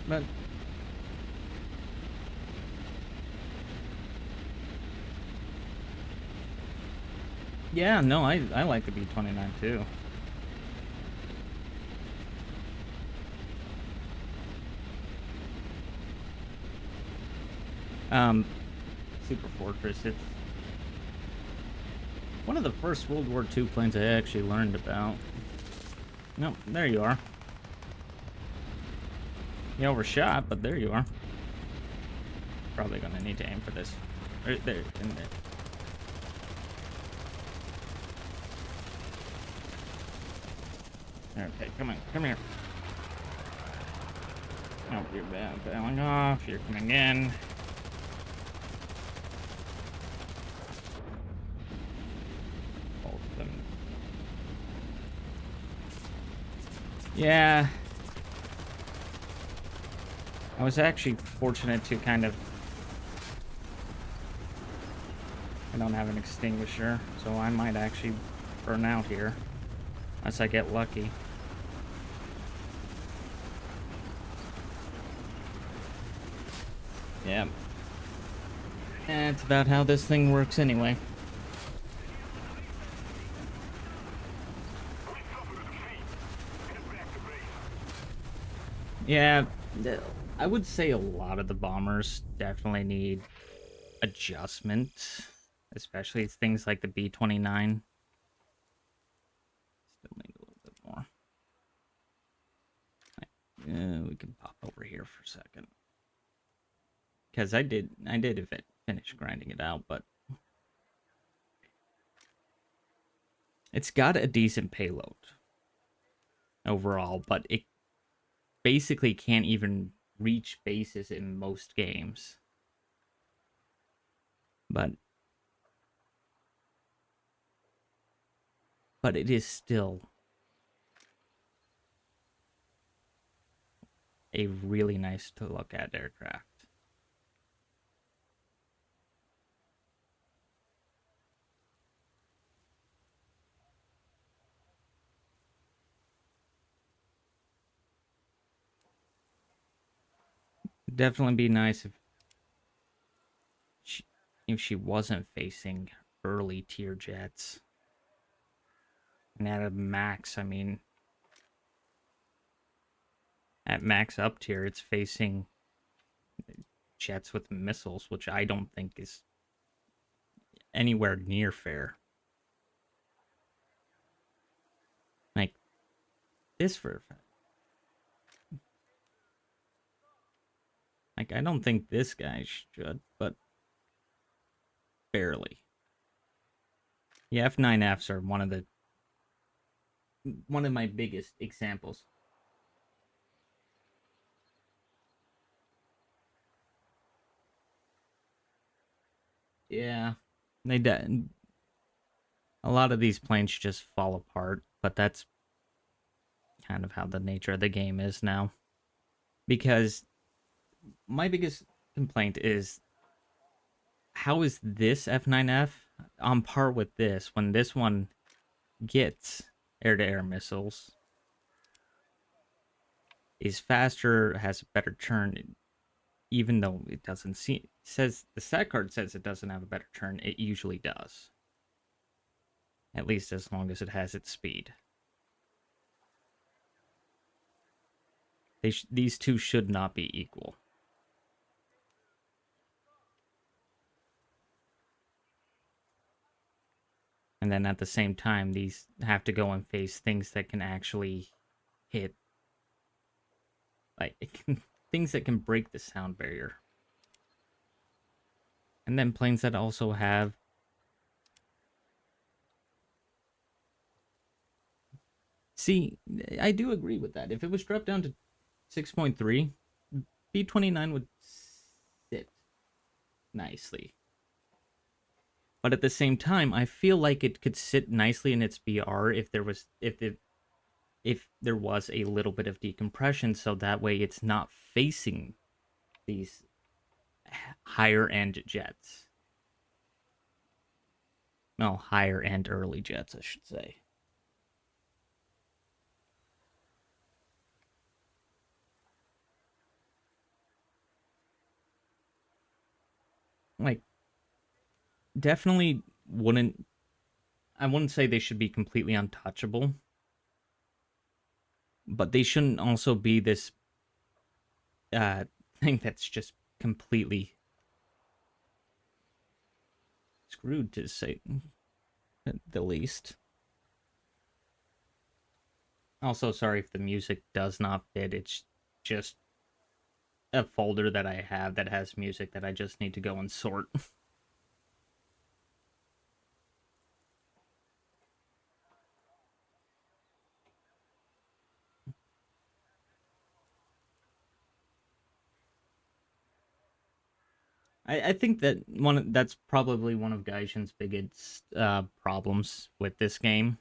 But yeah, no, I like the B-29 too. Super Fortress, it's one of the first World War II planes I actually learned about. Nope, there you are. You overshot, but there you are. Probably gonna need to aim for this. Right there, in there. Okay, come on, come here. Oh, you're bailing off, you're coming in. Both of them. Yeah. I was actually fortunate to kind of... I don't have an extinguisher, so I might actually burn out here. Unless I get lucky. Yeah. That's about how this thing works anyway. We suffered a defeat. Head back to base. Yeah, I would say a lot of the bombers definitely need adjustment, especially things like the B-29. Still need a little bit more. We can pop over here for a second. Because I did finish grinding it out, but it's got a decent payload overall, but it basically can't even reach bases in most games. But it is still a really nice to look at aircraft. It'd definitely be nice she, if she wasn't facing early tier jets. And at a max, I mean, at max up tier, it's facing jets with missiles, which I don't think is anywhere near fair. Like this for like I don't think this guy should, but barely. Yeah, F9Fs are one of my biggest examples. Yeah, they a lot of these planes just fall apart, but that's kind of how the nature of the game is now. Because my biggest complaint is how is this F9F on par with this when this one gets air-to-air missiles, is faster, has a better turn, even though it doesn't see says the stat card says it doesn't have a better turn, it usually does. At least as long as it has its speed. These two should not be equal. And then at the same time, these have to go and face things that can actually hit, like things that can break the sound barrier. And then planes that also have see, I do agree with that. If it was dropped down to 6.3, B-29 would sit nicely. But at the same time, I feel like it could sit nicely in its BR if there was a little bit of decompression, so that way it's not facing these higher end jets. No, higher end early jets, I should say. Like, definitely wouldn't. I wouldn't say they should be completely untouchable, but they shouldn't also be this uh, thing that's just completely screwed, to say the least. Also, sorry if the music does not fit. It's just a folder that I have that has music that I just need to go and sort. I think that that's probably one of Gaijin's biggest problems with this game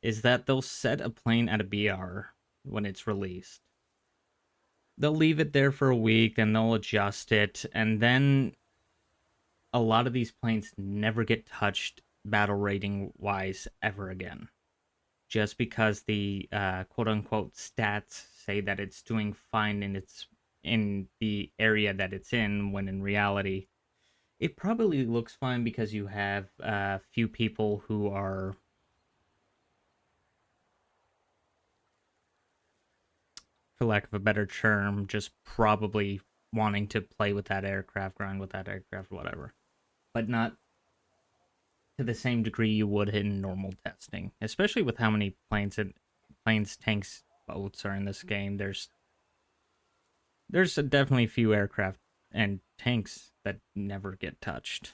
is that they'll set a plane at a BR when it's released. They'll leave it there for a week, then they'll adjust it, and then a lot of these planes never get touched battle rating wise ever again. Just because the quote unquote stats say that it's doing fine in the area that it's in, when in reality it probably looks fine because you have a few people who for lack of a better term, just probably wanting to play with that aircraft, grind with that aircraft, whatever. But not to the same degree you would in normal testing, especially with how many planes, tanks, boats are in this game. There's definitely few aircraft and tanks that never get touched.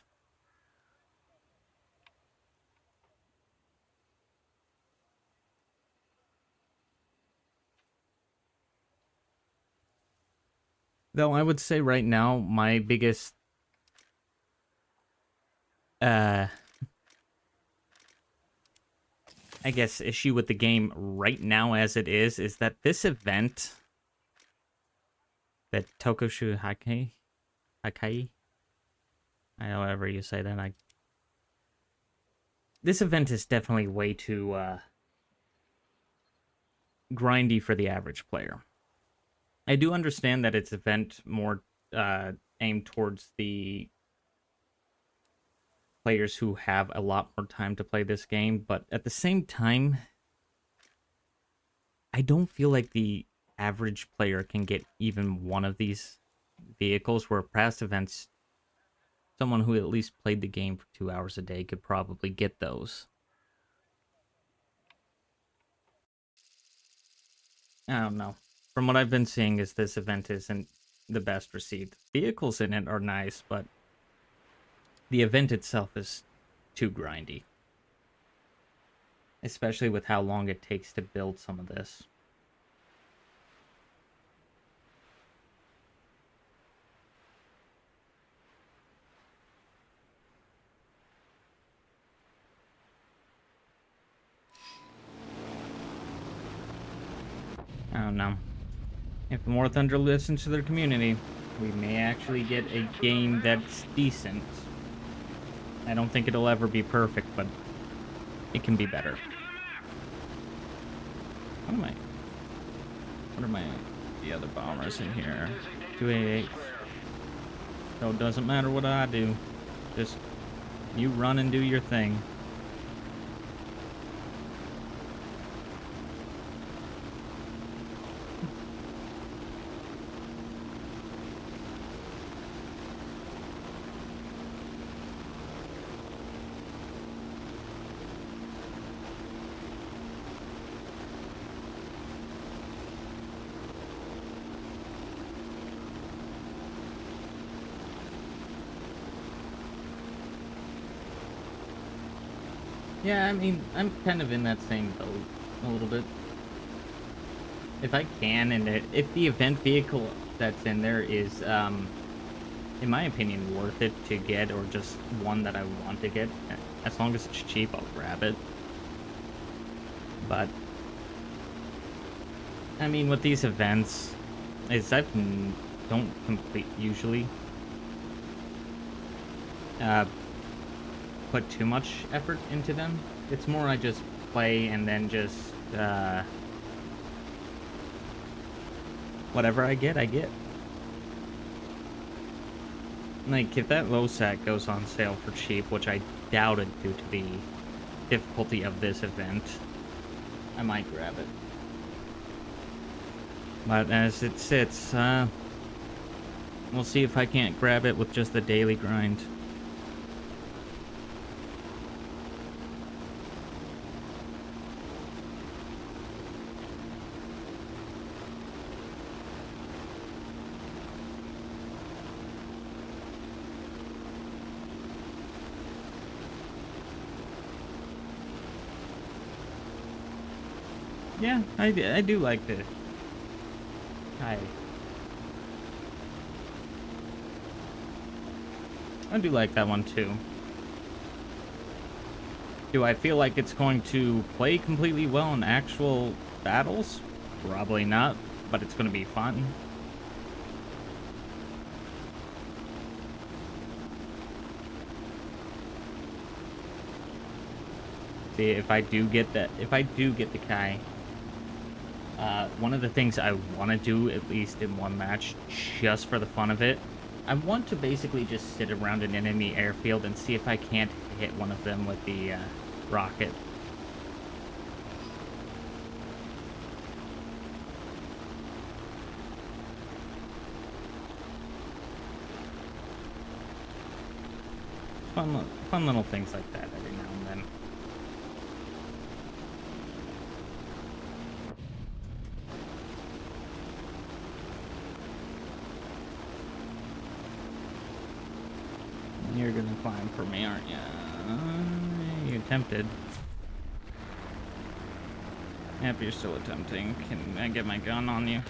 Though I would say right now my biggest uh I guess issue with the game right now as it is that this event that Tokoshu Hakai, however you say that, this event is definitely way too grindy for the average player. I do understand that it's event more aimed towards the players who have a lot more time to play this game, but at the same time, I don't feel like the average player can get even one of these vehicles, where past events, someone who at least played the game for 2 hours a day could probably get those. I don't know. From what I've been seeing, is this event isn't the best received. Vehicles in it are nice, but the event itself is too grindy. Especially with how long it takes to build some of this. I don't know. If More Thunder listens to their community, we may actually get a game that's decent. I don't think it'll ever be perfect, but it can be better. What are the other bombers in here? 288. So it doesn't matter what I do. Just you run and do your thing. Yeah, I mean, I'm kind of in that same boat a little bit. If I can, and if the event vehicle that's in there is, in my opinion, worth it to get, or just one that I want to get, as long as it's cheap, I'll grab it. But, I mean, with these events, is I don't complete usually put too much effort into them. It's more I just play and then just whatever I get, I get. Like, if that Losat goes on sale for cheap, which I doubted due to the difficulty of this event, I might grab it. But as it sits, we'll see if I can't grab it with just the daily grind. Yeah, I do like the... I do like that one too. Do I feel like it's going to play completely well in actual battles? Probably not, but it's going to be fun. See, if I do get the Kai, one of the things I want to do, at least in one match, just for the fun of it, I want to basically just sit around an enemy airfield and see if I can't hit one of them with the rocket. fun little things like that every now and then. You're gonna climb for me, aren't you? You tempted. Yep, you're still attempting. Can I get my gun on you?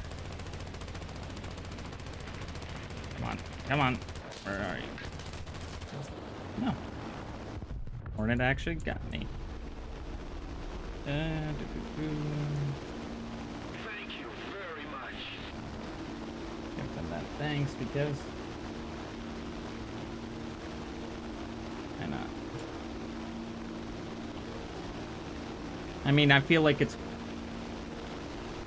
Come on. Come on. Where are you? No. Hornet actually got me. Thank you very much. Give them that thanks because why not? I mean, I feel like it's,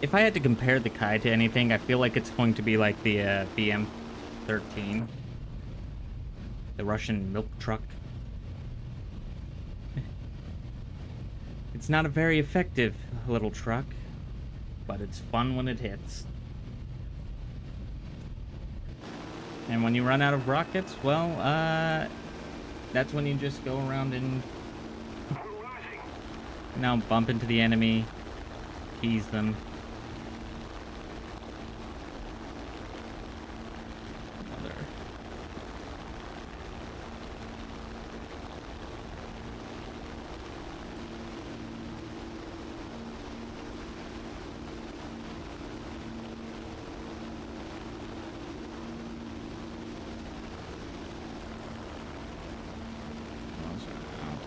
if I had to compare the Kai to anything, I feel like it's going to be like the BM-13, the Russian milk truck. It's not a very effective little truck, but it's fun when it hits. And when you run out of rockets, well, that's when you just go around and bump into the enemy, tease them.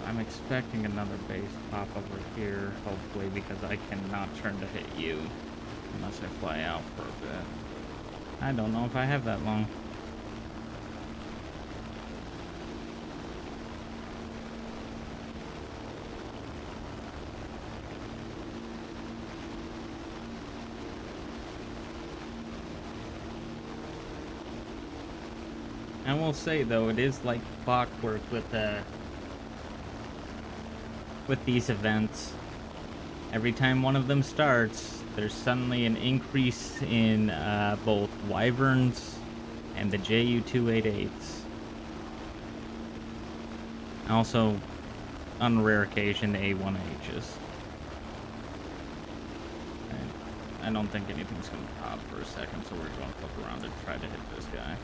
I'm expecting another base pop over here, hopefully, because I cannot turn to hit you unless I fly out for a bit. I don't know if I have that long. I will say though, it is like clockwork with these events. Every time one of them starts, there's suddenly an increase in both Wyverns and the Ju-288s. Also, on rare occasion, A1Hs. And I don't think anything's going to pop for a second, so we're going to flip around and try to hit this guy.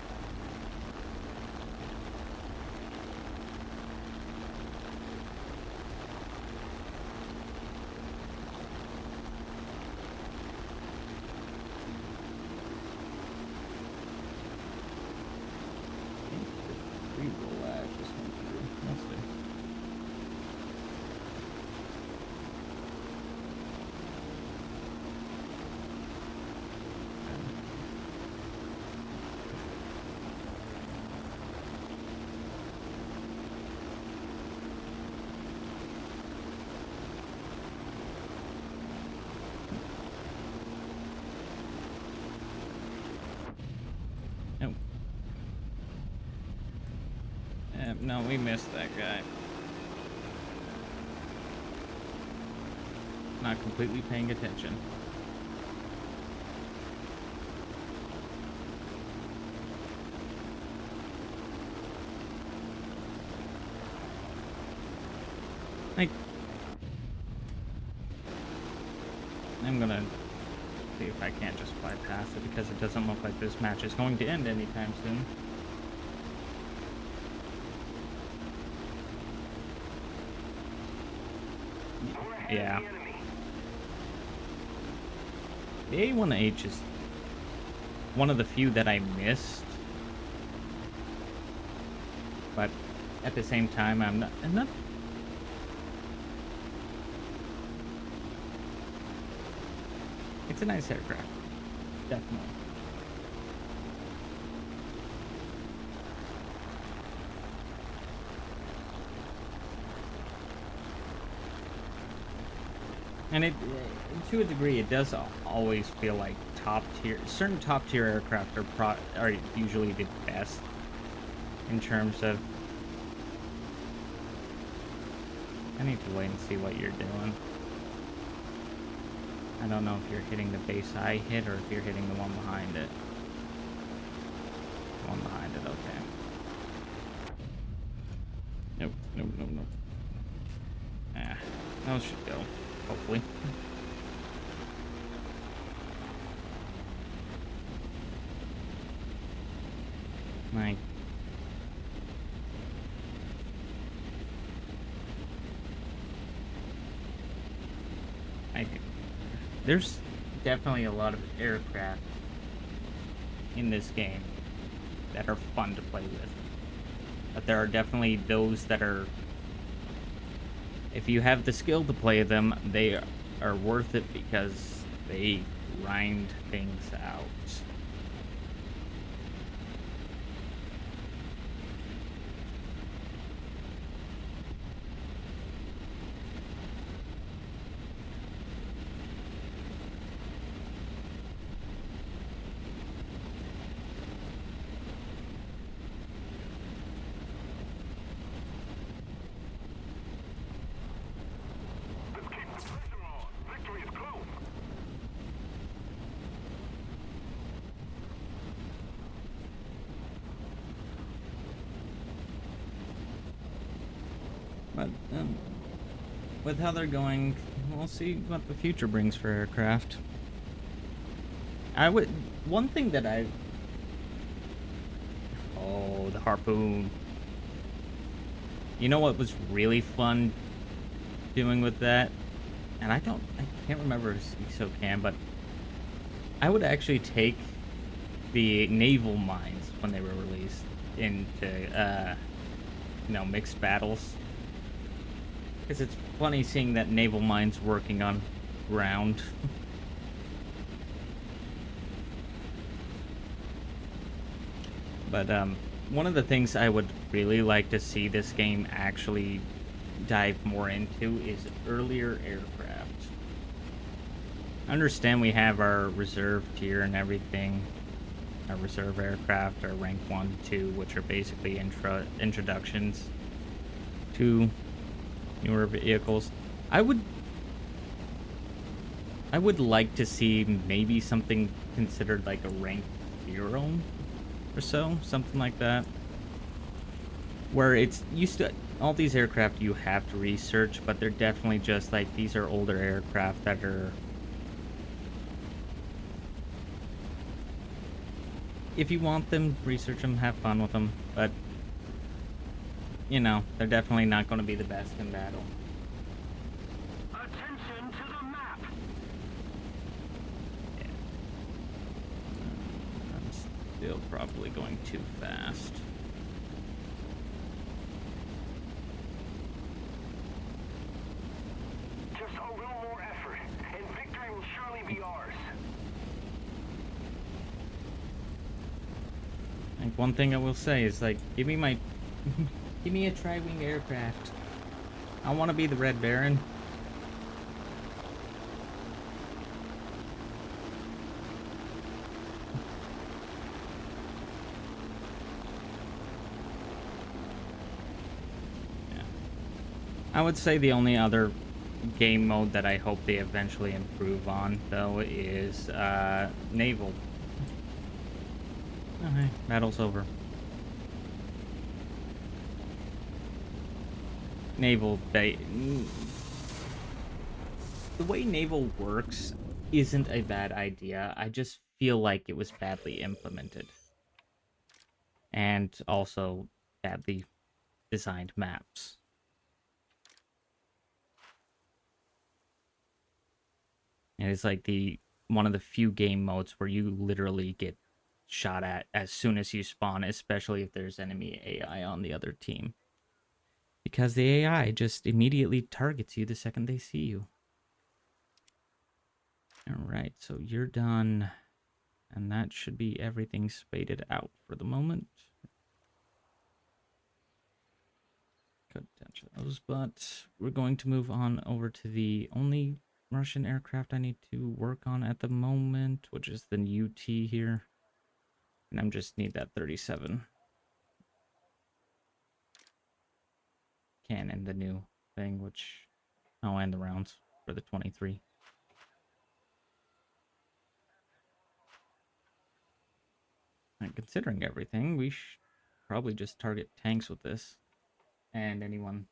No, we missed that guy. Not completely paying attention. I'm gonna see if I can't just fly past it because it doesn't look like this match is going to end anytime soon. Yeah. The A1H is one of the few that I missed. But at the same time, I'm not it's a nice aircraft. Definitely. And it, to a degree, it does always feel like top tier. Certain top tier aircraft are usually the best in terms of. I need to wait and see what you're doing. I don't know if you're hitting the base I hit or if you're hitting the one behind it. The one behind it, okay. Nope. Those should go, hopefully. My I there's definitely a lot of aircraft in this game that are fun to play with. But there are definitely those that are, if you have the skill to play them, they are worth it because they grind things out. Let's keep the pressure on. Victory is close. But with how they're going, we'll see what the future brings for aircraft. One thing that oh, the harpoon. You know what was really fun doing with that? And I can't remember if so can, but I would actually take the naval mines when they were released into, mixed battles. Because it's funny seeing that naval mines working on ground. But one of the things I would really like to see this game actually dive more into is earlier aircraft. I understand we have our reserve tier and everything, our reserve aircraft, our rank 1, 2, which are basically introductions to newer vehicles. I would like to see maybe something considered like a rank 0 or so, something like that, where it's used to all these aircraft you have to research, but they're definitely just like these are older aircraft that are, if you want them, research them, have fun with them, but they're definitely not going to be the best in battle. Attention to the map. Yeah. I'm still probably going too fast. Just a little more effort, and victory will surely be ours. Like, one thing I will say is, like, give me my give me a tri-wing aircraft. I want to be the Red Baron. Yeah. I would say the only other game mode that I hope they eventually improve on, though, is naval. Okay, battle's over. Naval the way naval works isn't a bad idea. I just feel like it was badly implemented. And also badly designed maps. And it's like one of the few game modes where you literally get shot at as soon as you spawn, especially if there's enemy AI on the other team. Because the AI just immediately targets you the second they see you. Alright, so you're done. And that should be everything spaded out for the moment. Cut attention to those, but we're going to move on over to the only Russian aircraft I need to work on at the moment, which is the UT here. And I just need that 37 cannon, the new thing, which... Oh, and the rounds for the 23. And considering everything, we should probably just target tanks with this. And anyone.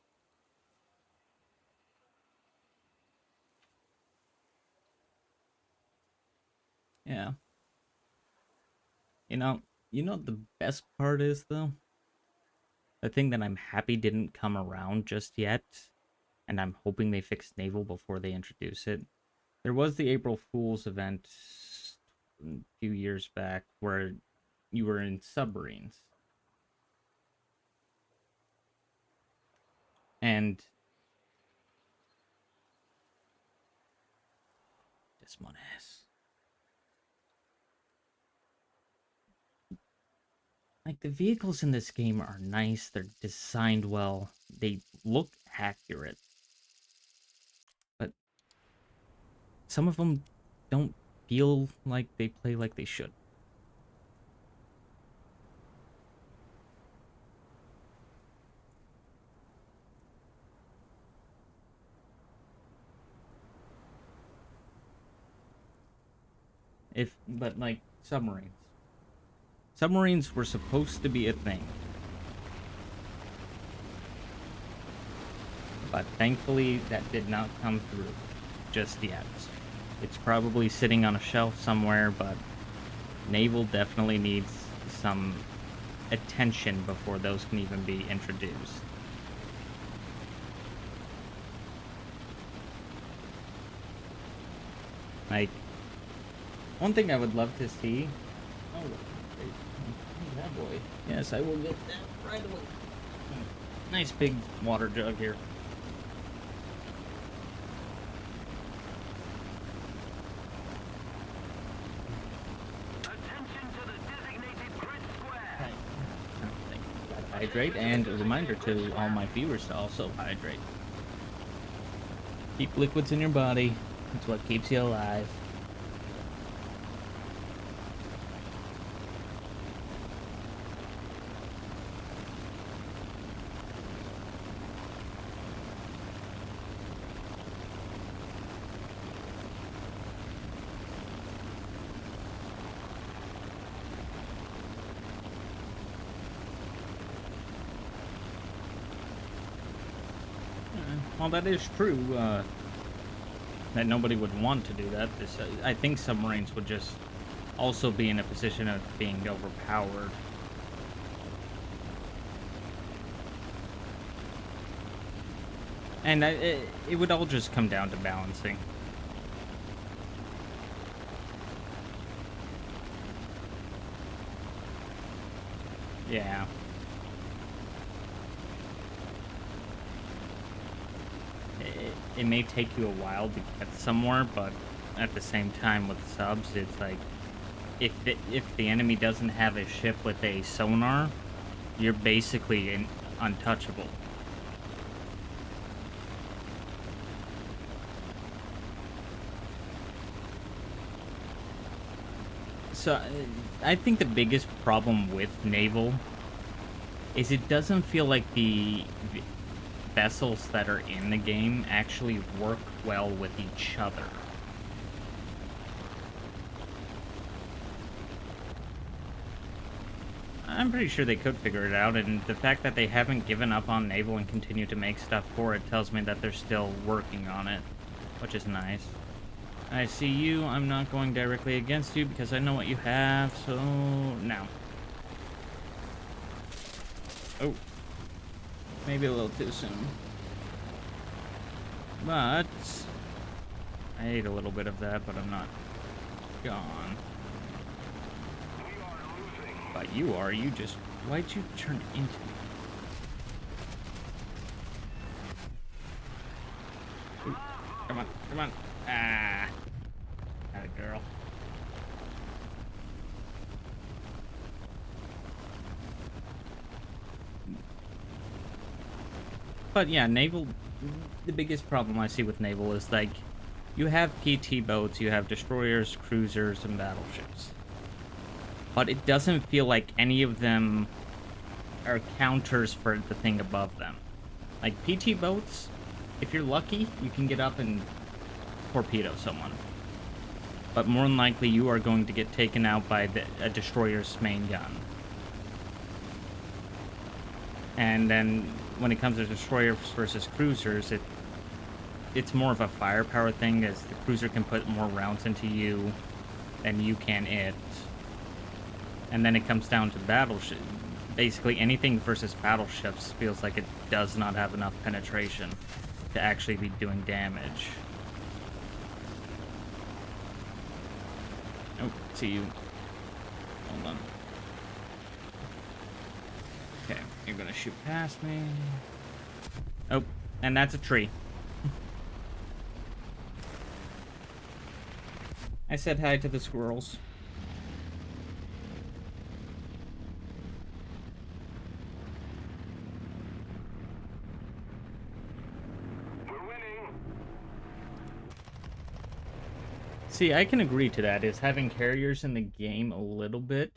Yeah. You know, the best part is though, the thing that I'm happy didn't come around just yet, and I'm hoping they fix naval before they introduce it. There was the April Fool's event a few years back where you were in submarines. And this one is like the vehicles in this game are nice, they're designed well, they look accurate. But some of them don't feel like they play like they should. But like submarines. Submarines were supposed to be a thing. But thankfully that did not come through just yet. It's probably sitting on a shelf somewhere, but naval definitely needs some attention before those can even be introduced. Like, one thing I would love to see. Oh, that boy. Yes, I will get that right away. Nice big water jug here. Attention to the designated grid square. Hydrate, and a reminder to all my viewers to also hydrate. Keep liquids in your body. It's what keeps you alive. Well, that is true, that nobody would want to do that. I think submarines would just also be in a position of being overpowered. And it would all just come down to balancing. Yeah. It may take you a while to get somewhere, but at the same time with subs, it's like if the enemy doesn't have a ship with a sonar, you're basically untouchable. So I think the biggest problem with naval is it doesn't feel like the vessels that are in the game actually work well with each other. I'm pretty sure they could figure it out, and the fact that they haven't given up on naval and continue to make stuff for it tells me that they're still working on it, which is nice. I see you. I'm not going directly against you because I know what you have, so now. Oh. Maybe a little too soon. But I ate a little bit of that, but I'm not gone. We are losing. But you are. You just... Why'd you turn into me? Ooh, come on. Come on. Ah. Atta girl. But yeah, naval, the biggest problem I see with naval is like, you have PT boats, you have destroyers, cruisers, and battleships. But it doesn't feel like any of them are counters for the thing above them. Like PT boats, if you're lucky, you can get up and torpedo someone. But more than likely, you are going to get taken out by a destroyer's main gun. And then when it comes to destroyers versus cruisers, it's more of a firepower thing, as the cruiser can put more rounds into you, and you can it. And then it comes down to battleship. Basically, anything versus battleships feels like it does not have enough penetration to actually be doing damage. Oh, see you. Hold on. Okay, you're gonna shoot past me. Oh, and that's a tree. I said hi to the squirrels. We're winning. See, I can agree to that, is having carriers in the game a little bit.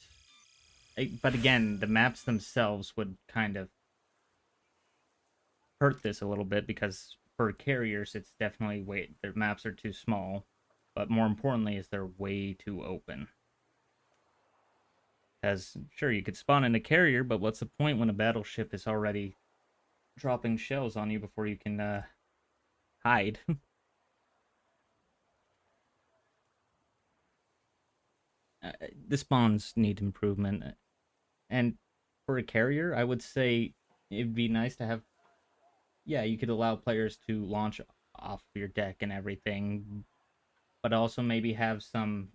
But again, the maps themselves would kind of hurt this a little bit, because for carriers, it's definitely their maps are too small. But more importantly is they're way too open. Because, sure, you could spawn in a carrier, but what's the point when a battleship is already dropping shells on you before you can hide? The spawns need improvement. And for a carrier, I would say it'd be nice to have... Yeah, you could allow players to launch off your deck and everything, but also maybe have some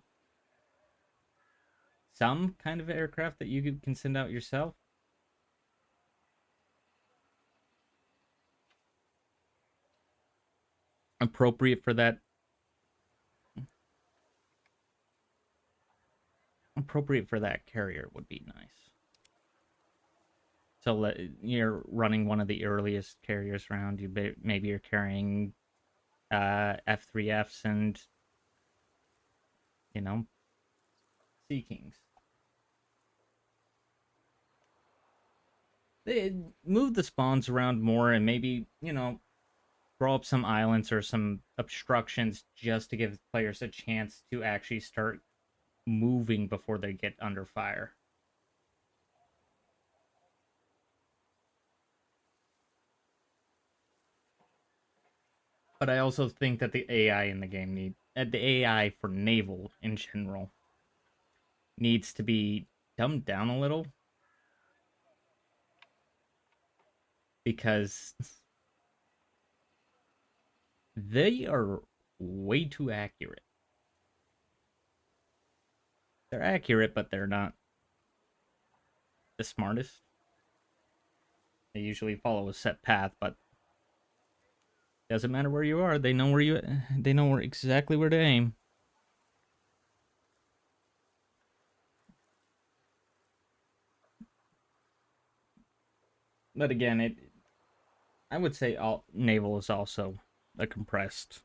kind of aircraft that you can send out yourself. Appropriate for that carrier would be nice. So you're running one of the earliest carriers around. Maybe you're carrying F3Fs and, you know, Sea Kings. They move the spawns around more and maybe, throw up some islands or some obstructions just to give players a chance to actually start moving before they get under fire. But I also think that the AI in the game the AI for naval in general needs to be dumbed down a little, because they are way too accurate. They're accurate, but they're not the smartest. They usually follow a set path, but doesn't matter where you are. They know exactly where to aim. But again, I would say all naval is also a compressed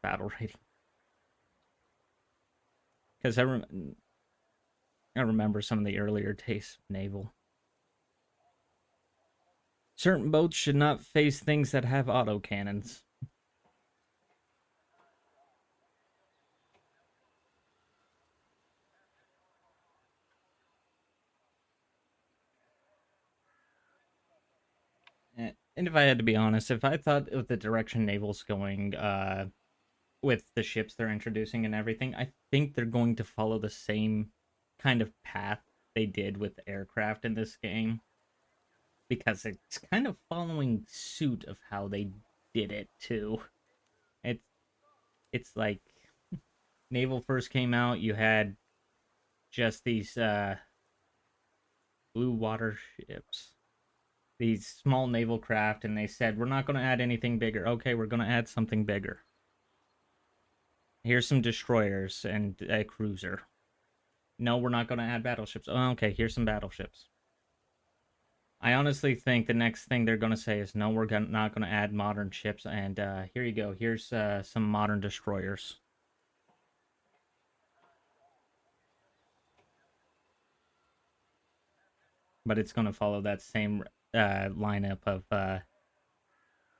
battle rating. Because I remember some of the earlier tastes of naval. Certain boats should not face things that have autocannons. And if I had to be honest, if I thought of the direction naval's going, with the ships they're introducing and everything, I think they're going to follow the same kind of path they did with aircraft in this game, because it's kind of following suit of how they did it too. It's it's like naval first came out, you had just these blue water ships, these small naval craft, and they said, we're not going to add anything bigger. Okay, we're going to add something bigger. Here's some destroyers and a cruiser. No, we're not going to add battleships. Oh, okay, here's some battleships. I honestly think the next thing they're going to say is, no, we're not going to add modern ships, and here you go. Here's some modern destroyers. But it's going to follow that same lineup of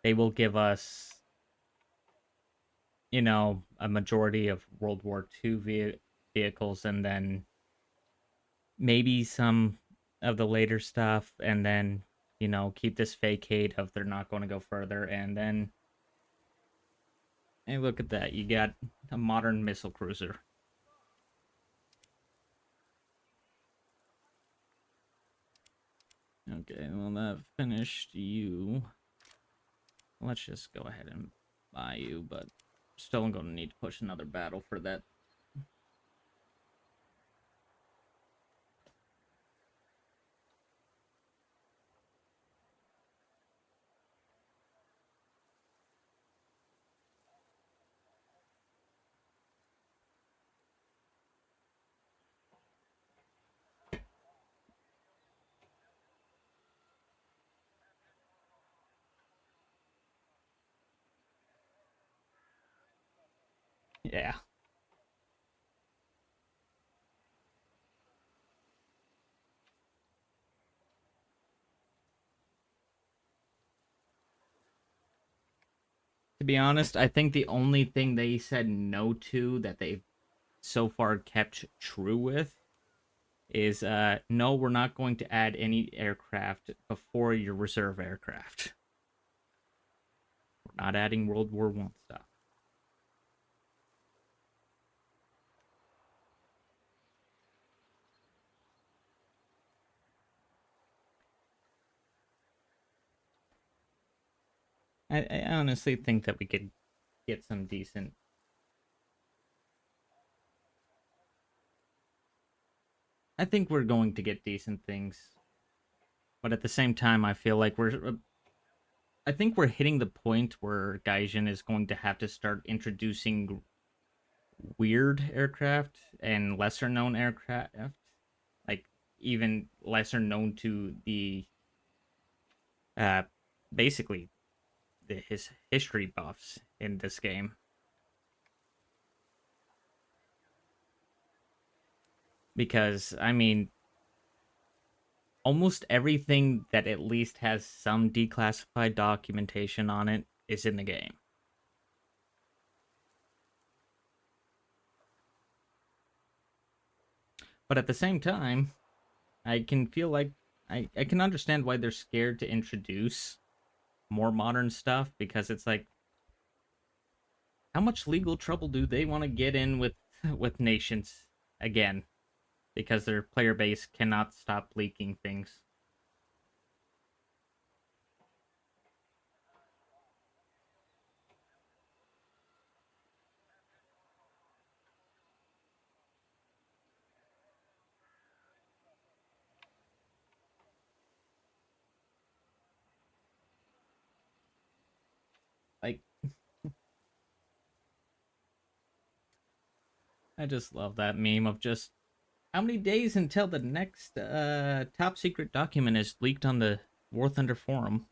they will give us, a majority of World War II vehicles, and then maybe some of the later stuff, and then, keep this facade of they're not going to go further, and Hey, look at that. You got a modern missile cruiser. Okay, well, that finished you. Let's just go ahead and buy you, but still I'm going to need to push another battle for that. Yeah. To be honest, I think the only thing they said no to that they've so far kept true with is no, we're not going to add any aircraft before your reserve aircraft. We're not adding World War One stuff. I honestly think that we could get some decent. I think we're going to get decent things, but at the same time, I feel like I think we're hitting the point where Gaijin is going to have to start introducing weird aircraft and lesser known aircraft, like even lesser known to the uh basically his history buffs in this game. Because I mean, almost everything that at least has some declassified documentation on it is in the game. But at the same time, I can feel like I can understand why they're scared to introduce more modern stuff, because it's like, how much legal trouble do they want to get in with nations again, because their player base cannot stop leaking things. Like, I just love that meme of just how many days until the next top secret document is leaked on the War Thunder forum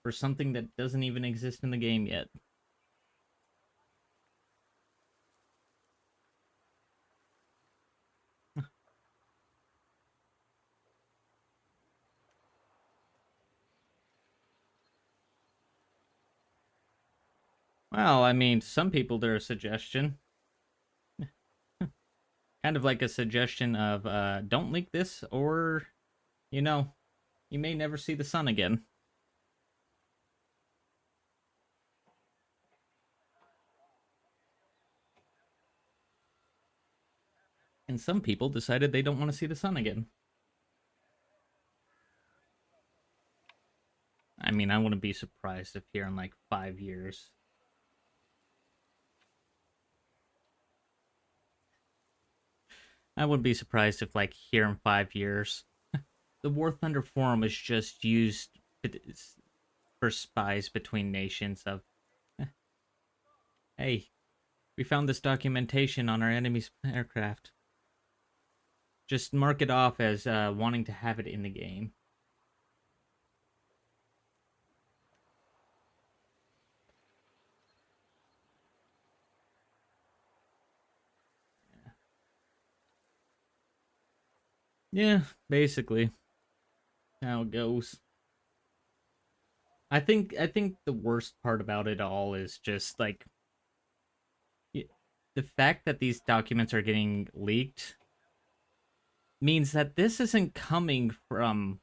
for something that doesn't even exist in the game yet. Well, I mean, some people, their suggestion, kind of like a suggestion of don't leak this, or you know, you may never see the sun again. And some people decided they don't want to see the sun again. I mean, I wouldn't be surprised if here in like 5 years. I wouldn't be surprised if, like, here in 5 years, the War Thunder Forum is just used for spies between nations. Of, eh, hey, we found this documentation on our enemy's aircraft. Just mark it off as wanting to have it in the game. Yeah, basically how it goes. I think the worst part about it all is just like the fact that these documents are getting leaked means that this isn't coming from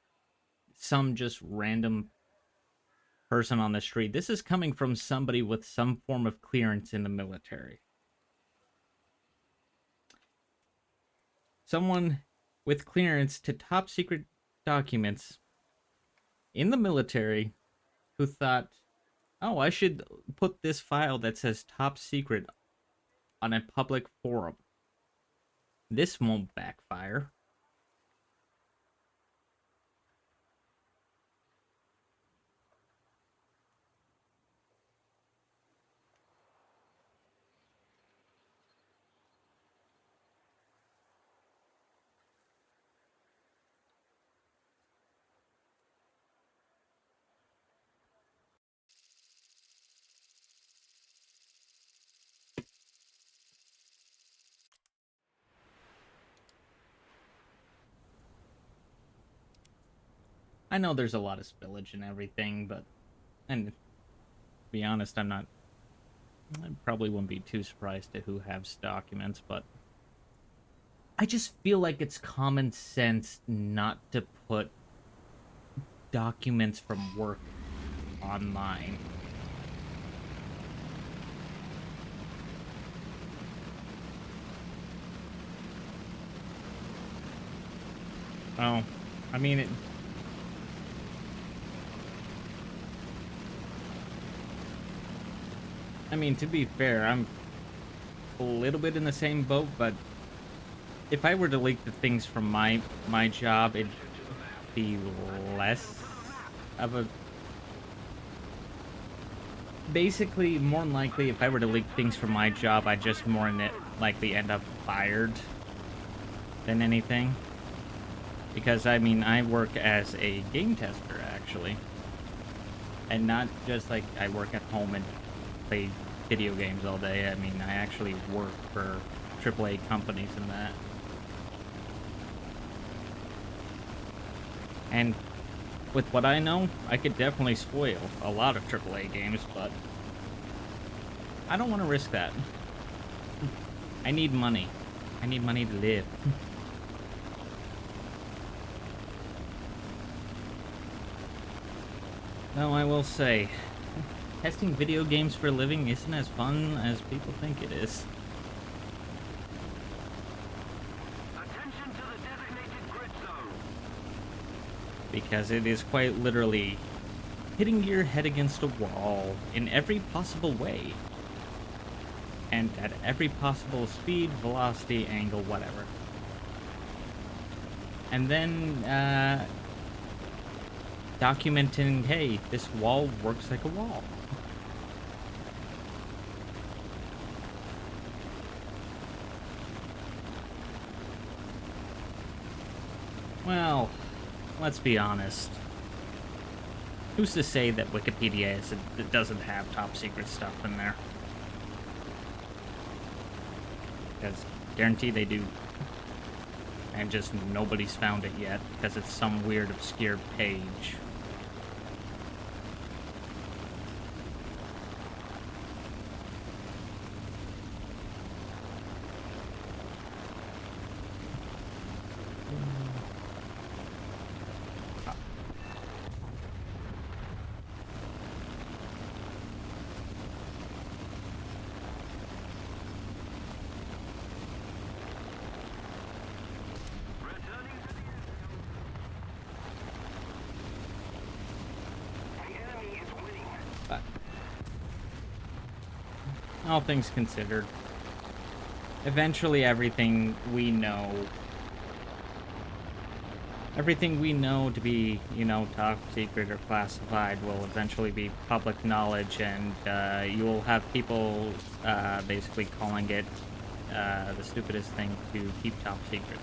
some just random person on the street. This is coming from somebody with some form of clearance in the military. Someone with clearance to top secret documents in the military who thought, oh, I should put this file that says top secret on a public forum. This won't backfire. I know there's a lot of spillage and everything, but, and to be honest, I probably wouldn't be too surprised to who has documents, but I just feel like it's common sense not to put documents from work online. Oh, I mean, to be fair, I'm a little bit in the same boat, but if I were to leak the things from my job, it'd be less of a... Basically, more than likely, if I were to leak things from my job, I'd just more than likely end up fired than anything. Because, I mean, I work as a game tester, actually. And not just like I work at home and play video games all day. I mean, I actually work for AAA companies and that. And with what I know, I could definitely spoil a lot of AAA games, but I don't want to risk that. I need money. I need money to live. Though I will say, testing video games for a living isn't as fun as people think it is. Attention to the designated grid zone. Because it is quite literally hitting your head against a wall in every possible way. And at every possible speed, velocity, angle, whatever. And then, documenting, hey, this wall works like a wall. Well, let's be honest. Who's to say that Wikipedia doesn't have top secret stuff in there? Because guarantee they do. And just nobody's found it yet because it's some weird obscure page. All things considered, eventually everything we know to be, top secret or classified will eventually be public knowledge, and you will have people basically calling it the stupidest thing to keep top secret.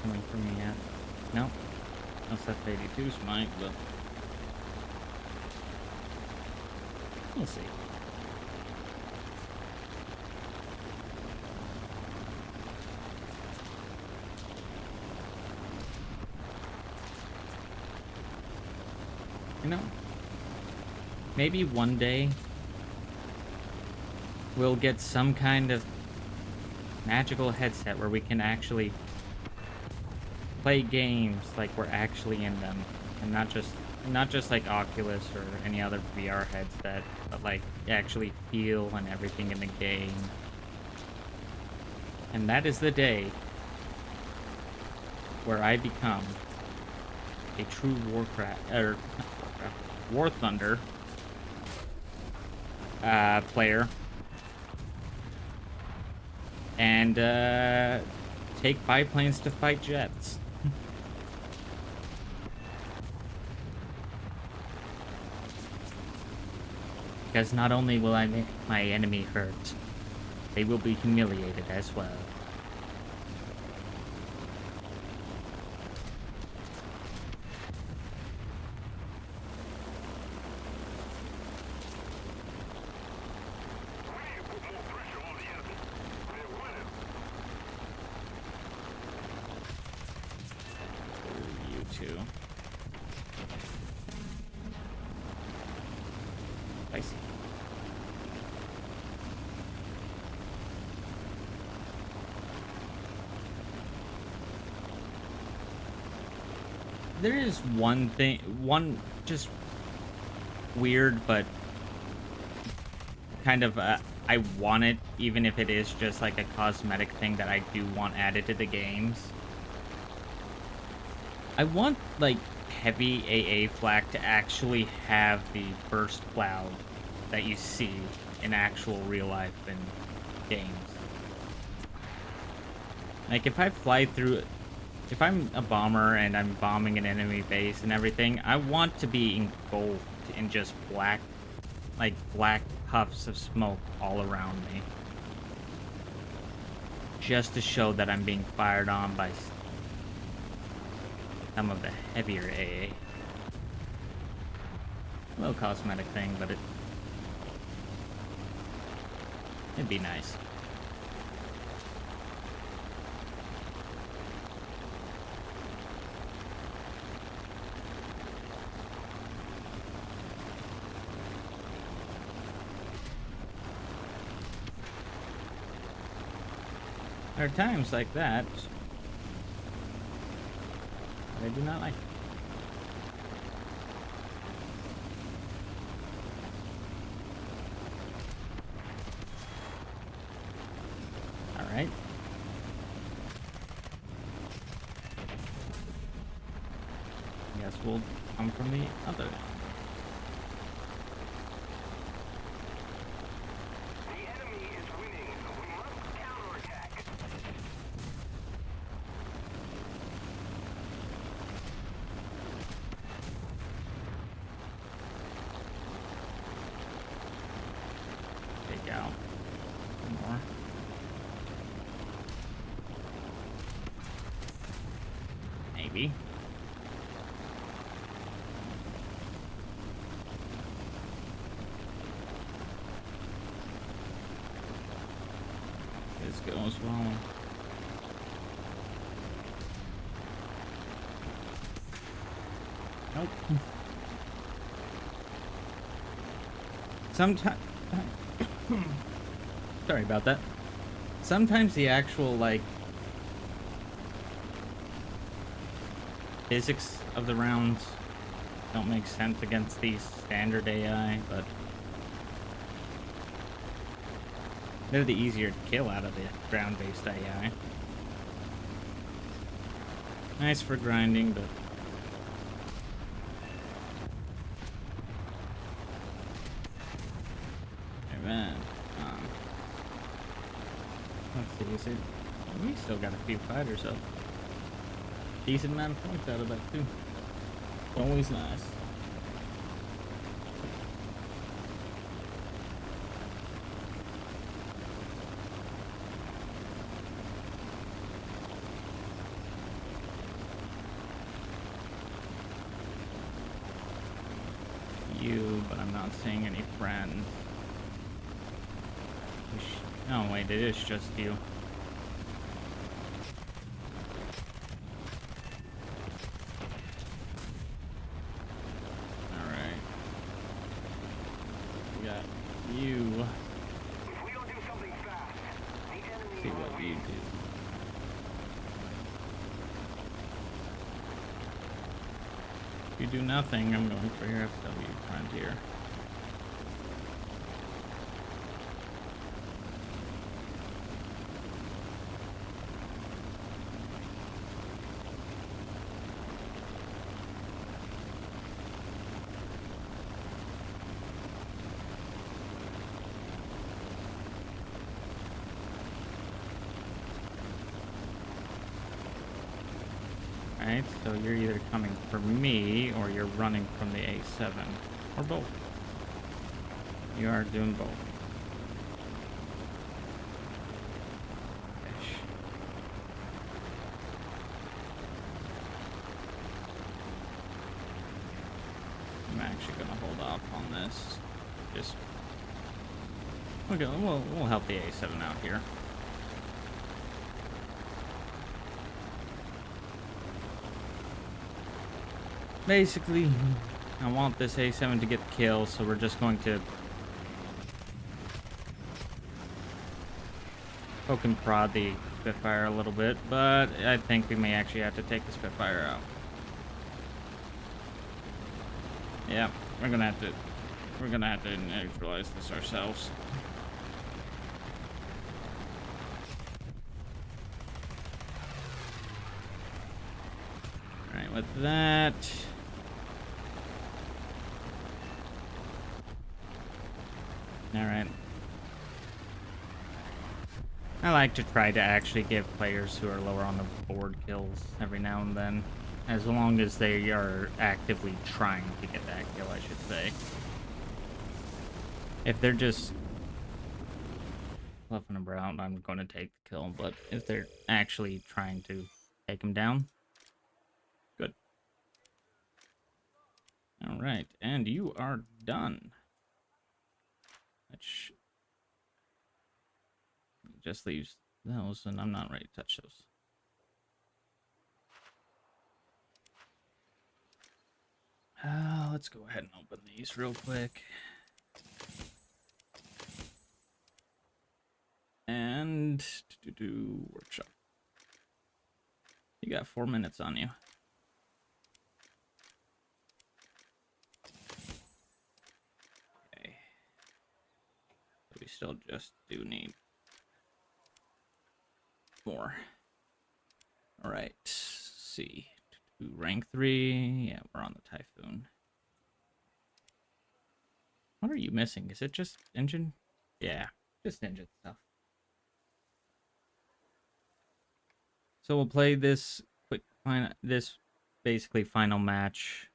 Coming from me yet? Nope. SF-82's might, but we'll see. Maybe one day we'll get some kind of magical headset where we can actually play games like we're actually in them, and not just like Oculus or any other VR headset, but like actually feel and everything in the game. And that is the day where I become a true War Thunder player, and take biplanes to fight jets. Because not only will I make my enemy hurt, they will be humiliated as well. We need to put more pressure on the enemy. They're winning. Ooh, you two. Spicy. There is one just weird, but kind of, I want it, even if it is just like a cosmetic thing that I do want added to the games. I want, like, heavy AA flak to actually have the burst cloud that you see in actual real life in games. Like, if I fly through, if I'm a bomber and I'm bombing an enemy base and everything, I want to be engulfed in just black puffs of smoke all around me. Just to show that I'm being fired on by some of the heavier AA. A little cosmetic thing, but it'd be nice. There are times like that I do not like. Alright. Guess we'll come from the other end. The enemy is winning. We must counterattack. Take out more. Maybe. This goes well. Nope. Sometimes. Sorry about that. Sometimes the actual, like, physics of the rounds don't make sense against these standard AI, but they're the easier to kill out of the ground-based AI. Nice for grinding, but hey, man. Let's see, we still got a few fighters up. Decent amount of points out of that too. Always nice. You, but I'm not seeing any friends. Oh wait, it is just you. Alright. We got you. If we don't do whatever you do. If you do nothing, I'm going for your FW friend here. Alright, so you're either coming for me or you're running from the A7. Or both. You are doing both. Ish. I'm actually gonna hold off on this. Just okay, we'll help the A7 out here. Basically, I want this A7 to get the kill, so we're just going to poke and prod the Spitfire a little bit, but I think we may actually have to take the Spitfire out. Yeah, we're gonna have to neutralize this ourselves. Alright, with that. Alright. I like to try to actually give players who are lower on the board kills every now and then. As long as they are actively trying to get that kill, I should say. If they're just fluffing around, I'm going to take the kill. But if they're actually trying to take him down, good. Alright, and you are done. Which just leaves those, and I'm not ready to touch those. Let's go ahead and open these real quick. And do workshop. You got 4 minutes on you. Okay. We still just do need more. All right. See. Rank 3. Yeah, we're on the Typhoon. What are you missing? Is it just engine? Yeah, just engine stuff. So we'll play this basically final match.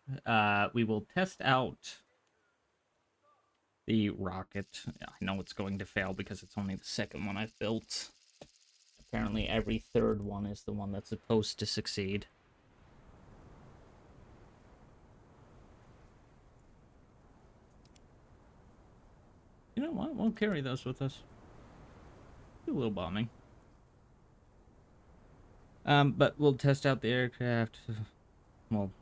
We will test out the rocket. I know it's going to fail because it's only the second one I've built. Apparently every third one is the one that's supposed to succeed. You know what? We'll carry those with us. Do a little bombing. But we'll test out the aircraft. We'll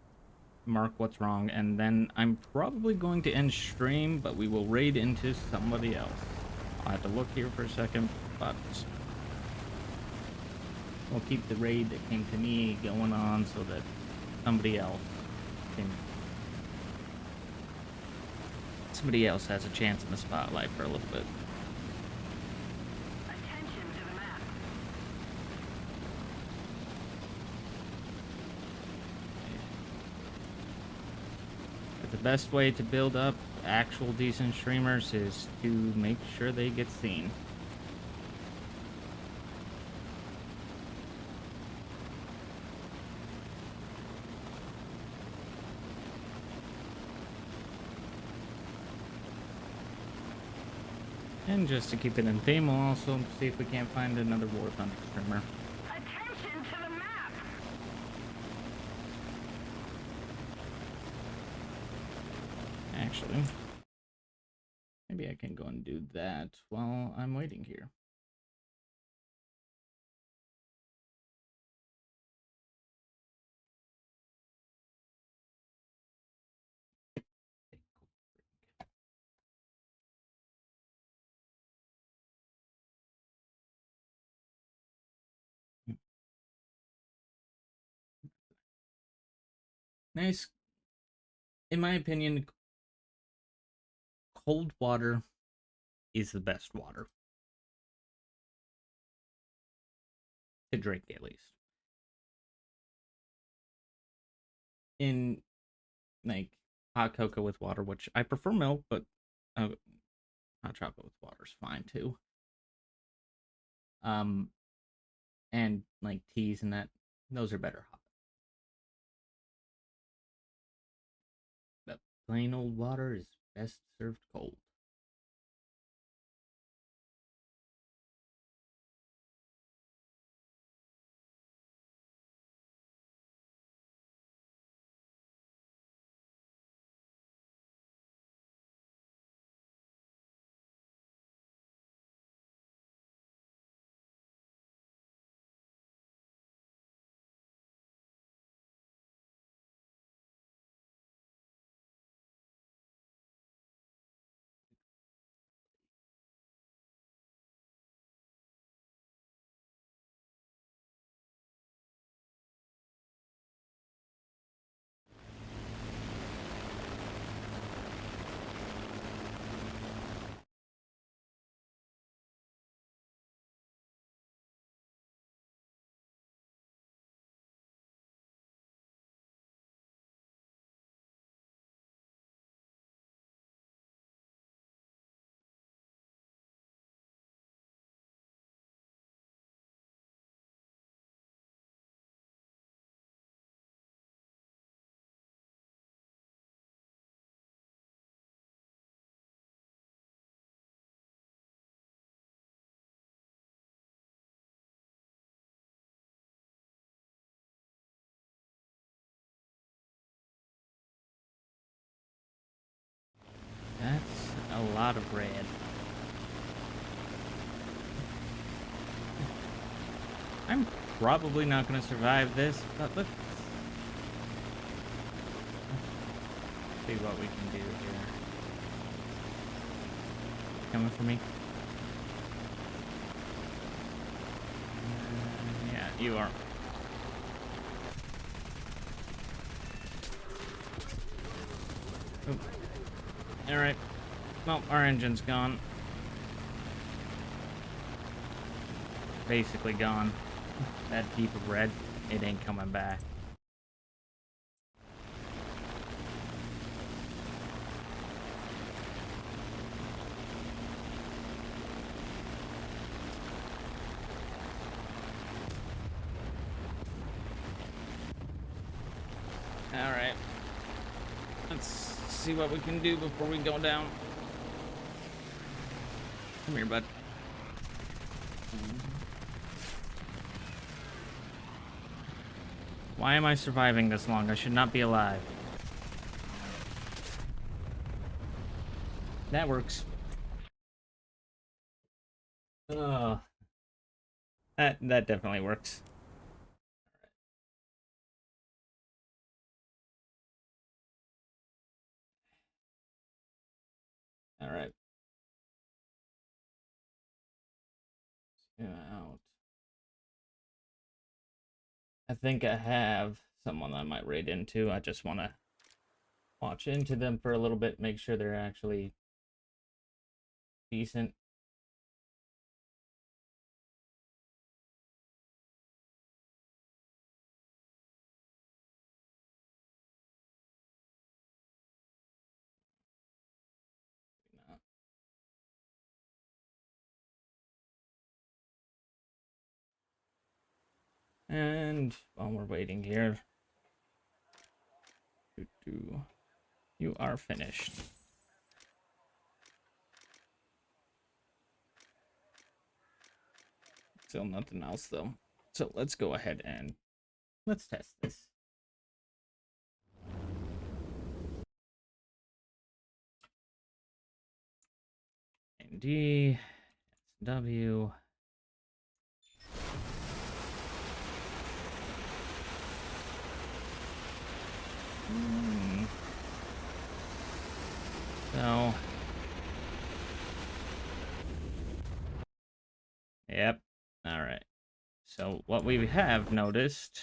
mark what's wrong, and then I'm probably going to end stream, but we will raid into somebody else. I'll have to look here for a second, but we'll keep the raid that came to me going on so that somebody else has a chance in the spotlight for a little bit. Attention to the map. But the best way to build up actual decent streamers is to make sure they get seen. And just to keep it in theme, we'll also see if we can't find another War Thunder streamer. Attention to the map. Actually, maybe I can go and do that while I'm waiting here. Nice. In my opinion, cold water is the best water to drink, at least. In like hot cocoa with water, which I prefer milk, but hot chocolate with water is fine too. Um, and like teas and that, those are better hot. But plain old water is best served cold. That's a lot of red. I'm probably not going to survive this, but let's see what we can do here. Coming for me? Yeah, you are. Alright. Well, our engine's gone. Basically gone. That deep of red, it ain't coming back. Alright. Let's see what we can do before we go down. Come here, bud. Why am I surviving this long? I should not be alive. That works. Oh. That definitely works. Alright. Out. I think I have someone I might raid into. I just want to watch into them for a little bit, make sure they're actually decent. And while we're waiting here, you are finished. Still nothing else though. So let's go ahead and let's test this. D, W. So, yep. All right. So what we have noticed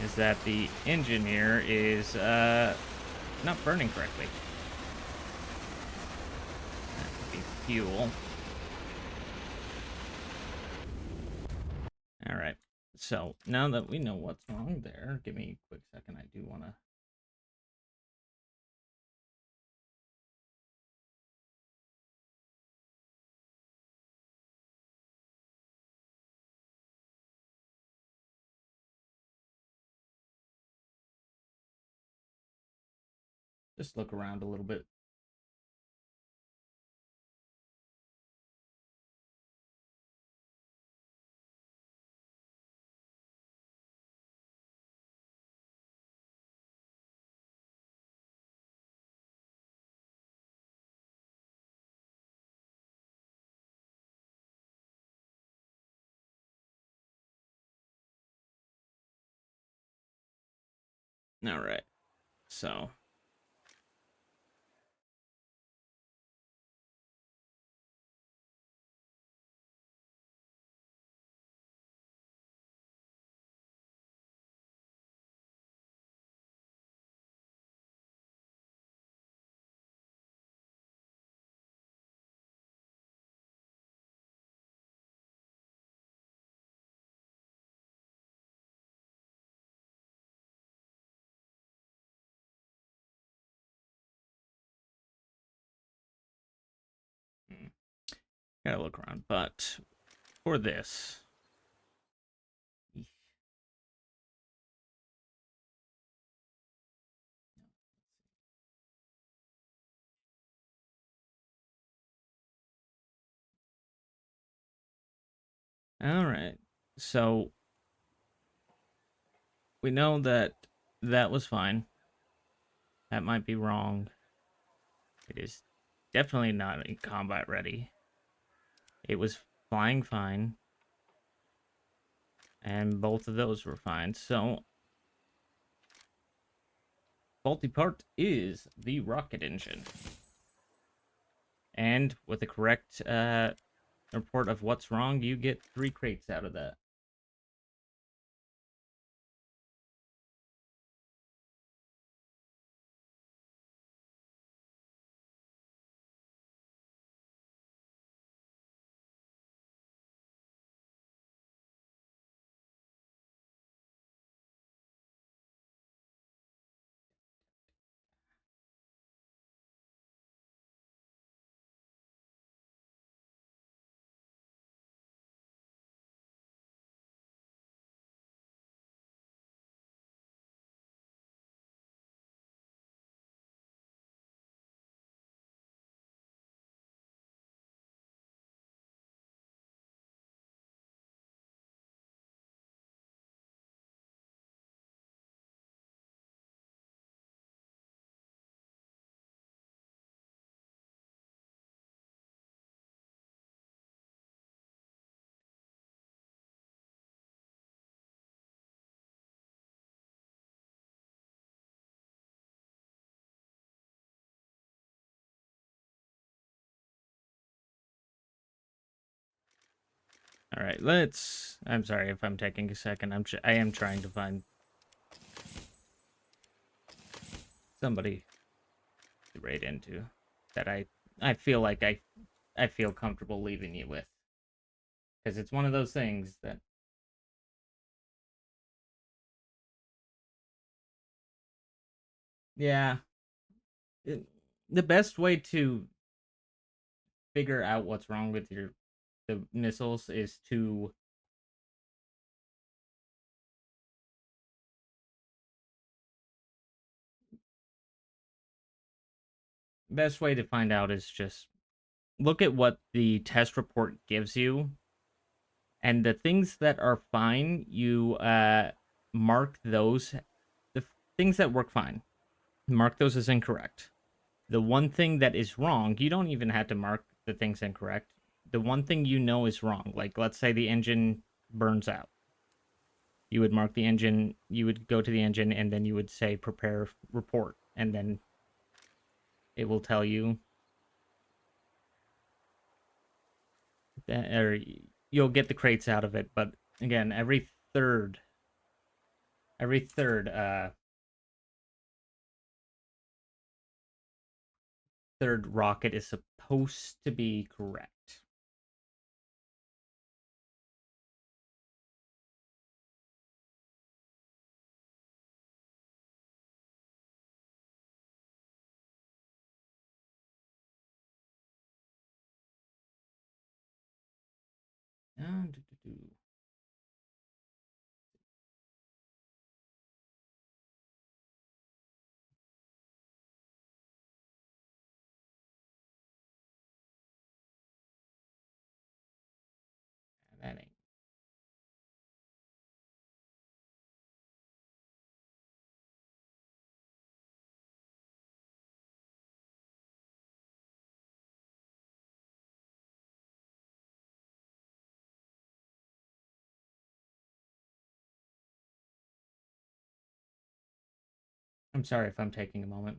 is that the engine here is not burning correctly. That could be fuel. All right. So now that we know what's wrong there, give me a quick second. I do want to. Just look around a little bit. All right. So. Gotta look around. But for this. All right. So we know that that was fine. That might be wrong. It is definitely not in combat ready. It was flying fine. And both of those were fine. So faulty part is the rocket engine. And with the correct report of what's wrong, you get 3 crates out of that. All right, let's. I'm sorry if I'm taking a second. I am trying to find somebody to raid into that I feel like I feel comfortable leaving you with, because it's one of those things that. Yeah, it, the best way to figure out what's wrong with the missiles is to best way to find out is just look at what the test report gives you, and the things that are fine, you mark those. The things that work fine, mark those as incorrect. The one thing that is wrong, you don't even have to mark the things incorrect. The one thing you know is wrong, like let's say the engine burns out. You would mark the engine, you would go to the engine, and then you would say prepare report, and then it will tell you that, or you'll get the crates out of it. But again, every third Every third rocket is supposed to be correct. Do. That ain't. I'm sorry if I'm taking a moment.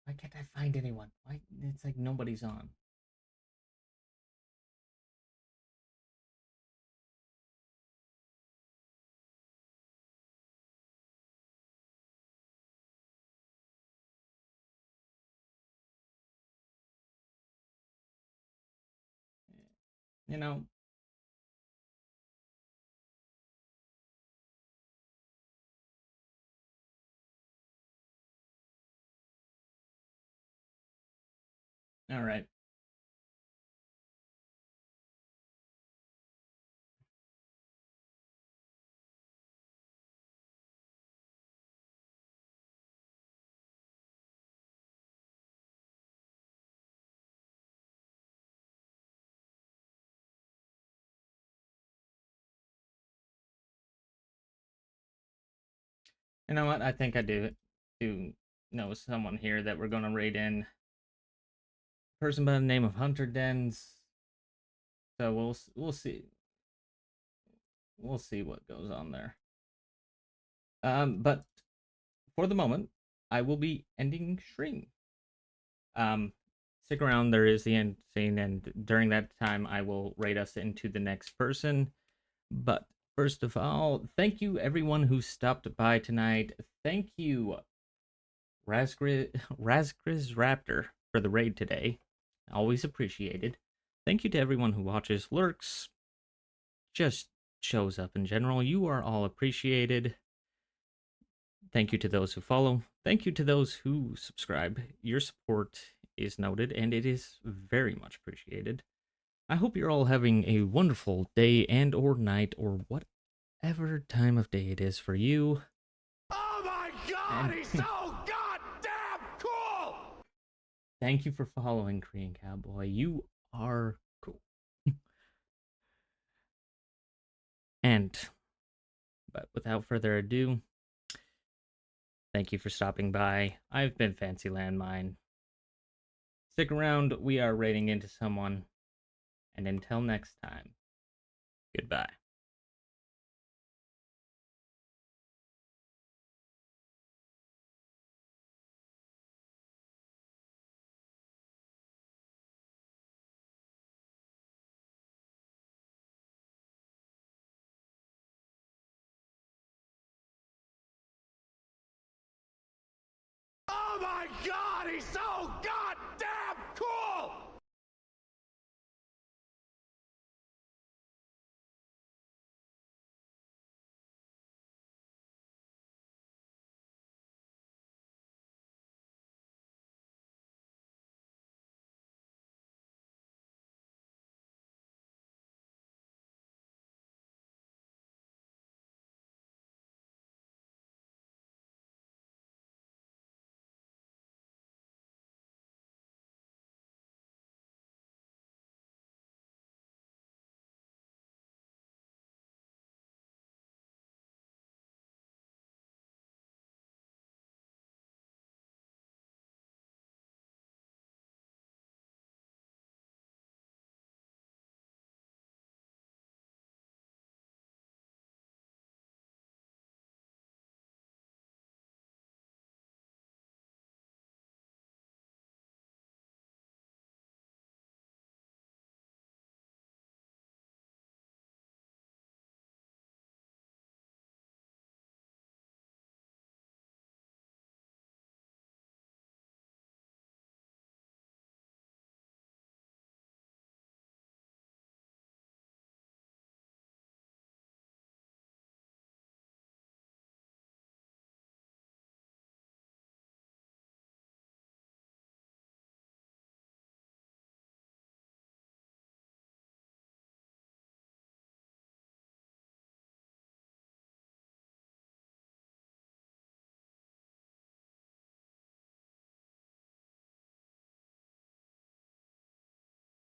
Why can't I find anyone? Why it's like nobody's on. You know, all right. You know what? I think I do know someone here that we're gonna raid in. Person by the name of Hunter Dens. So we'll see. We'll see what goes on there. But for the moment, I will be ending stream. Stick around. There is the end scene, and during that time, I will raid us into the next person. But first of all, thank you everyone who stopped by tonight. Thank you, Razgriz Raptor, for the raid today. Always appreciated. Thank you to everyone who watches, lurks, just shows up in general. You are all appreciated. Thank you to those who follow. Thank you to those who subscribe. Your support is noted and it is very much appreciated. I hope you're all having a wonderful day and or night or whatever time of day it is for you. Oh my god, he's so goddamn cool! Thank you for following Korean Cowboy. You are cool. But without further ado, thank you for stopping by. I've been Fancy Landmine. Stick around, we are raiding into someone. And until next time, goodbye. Oh my god, he's so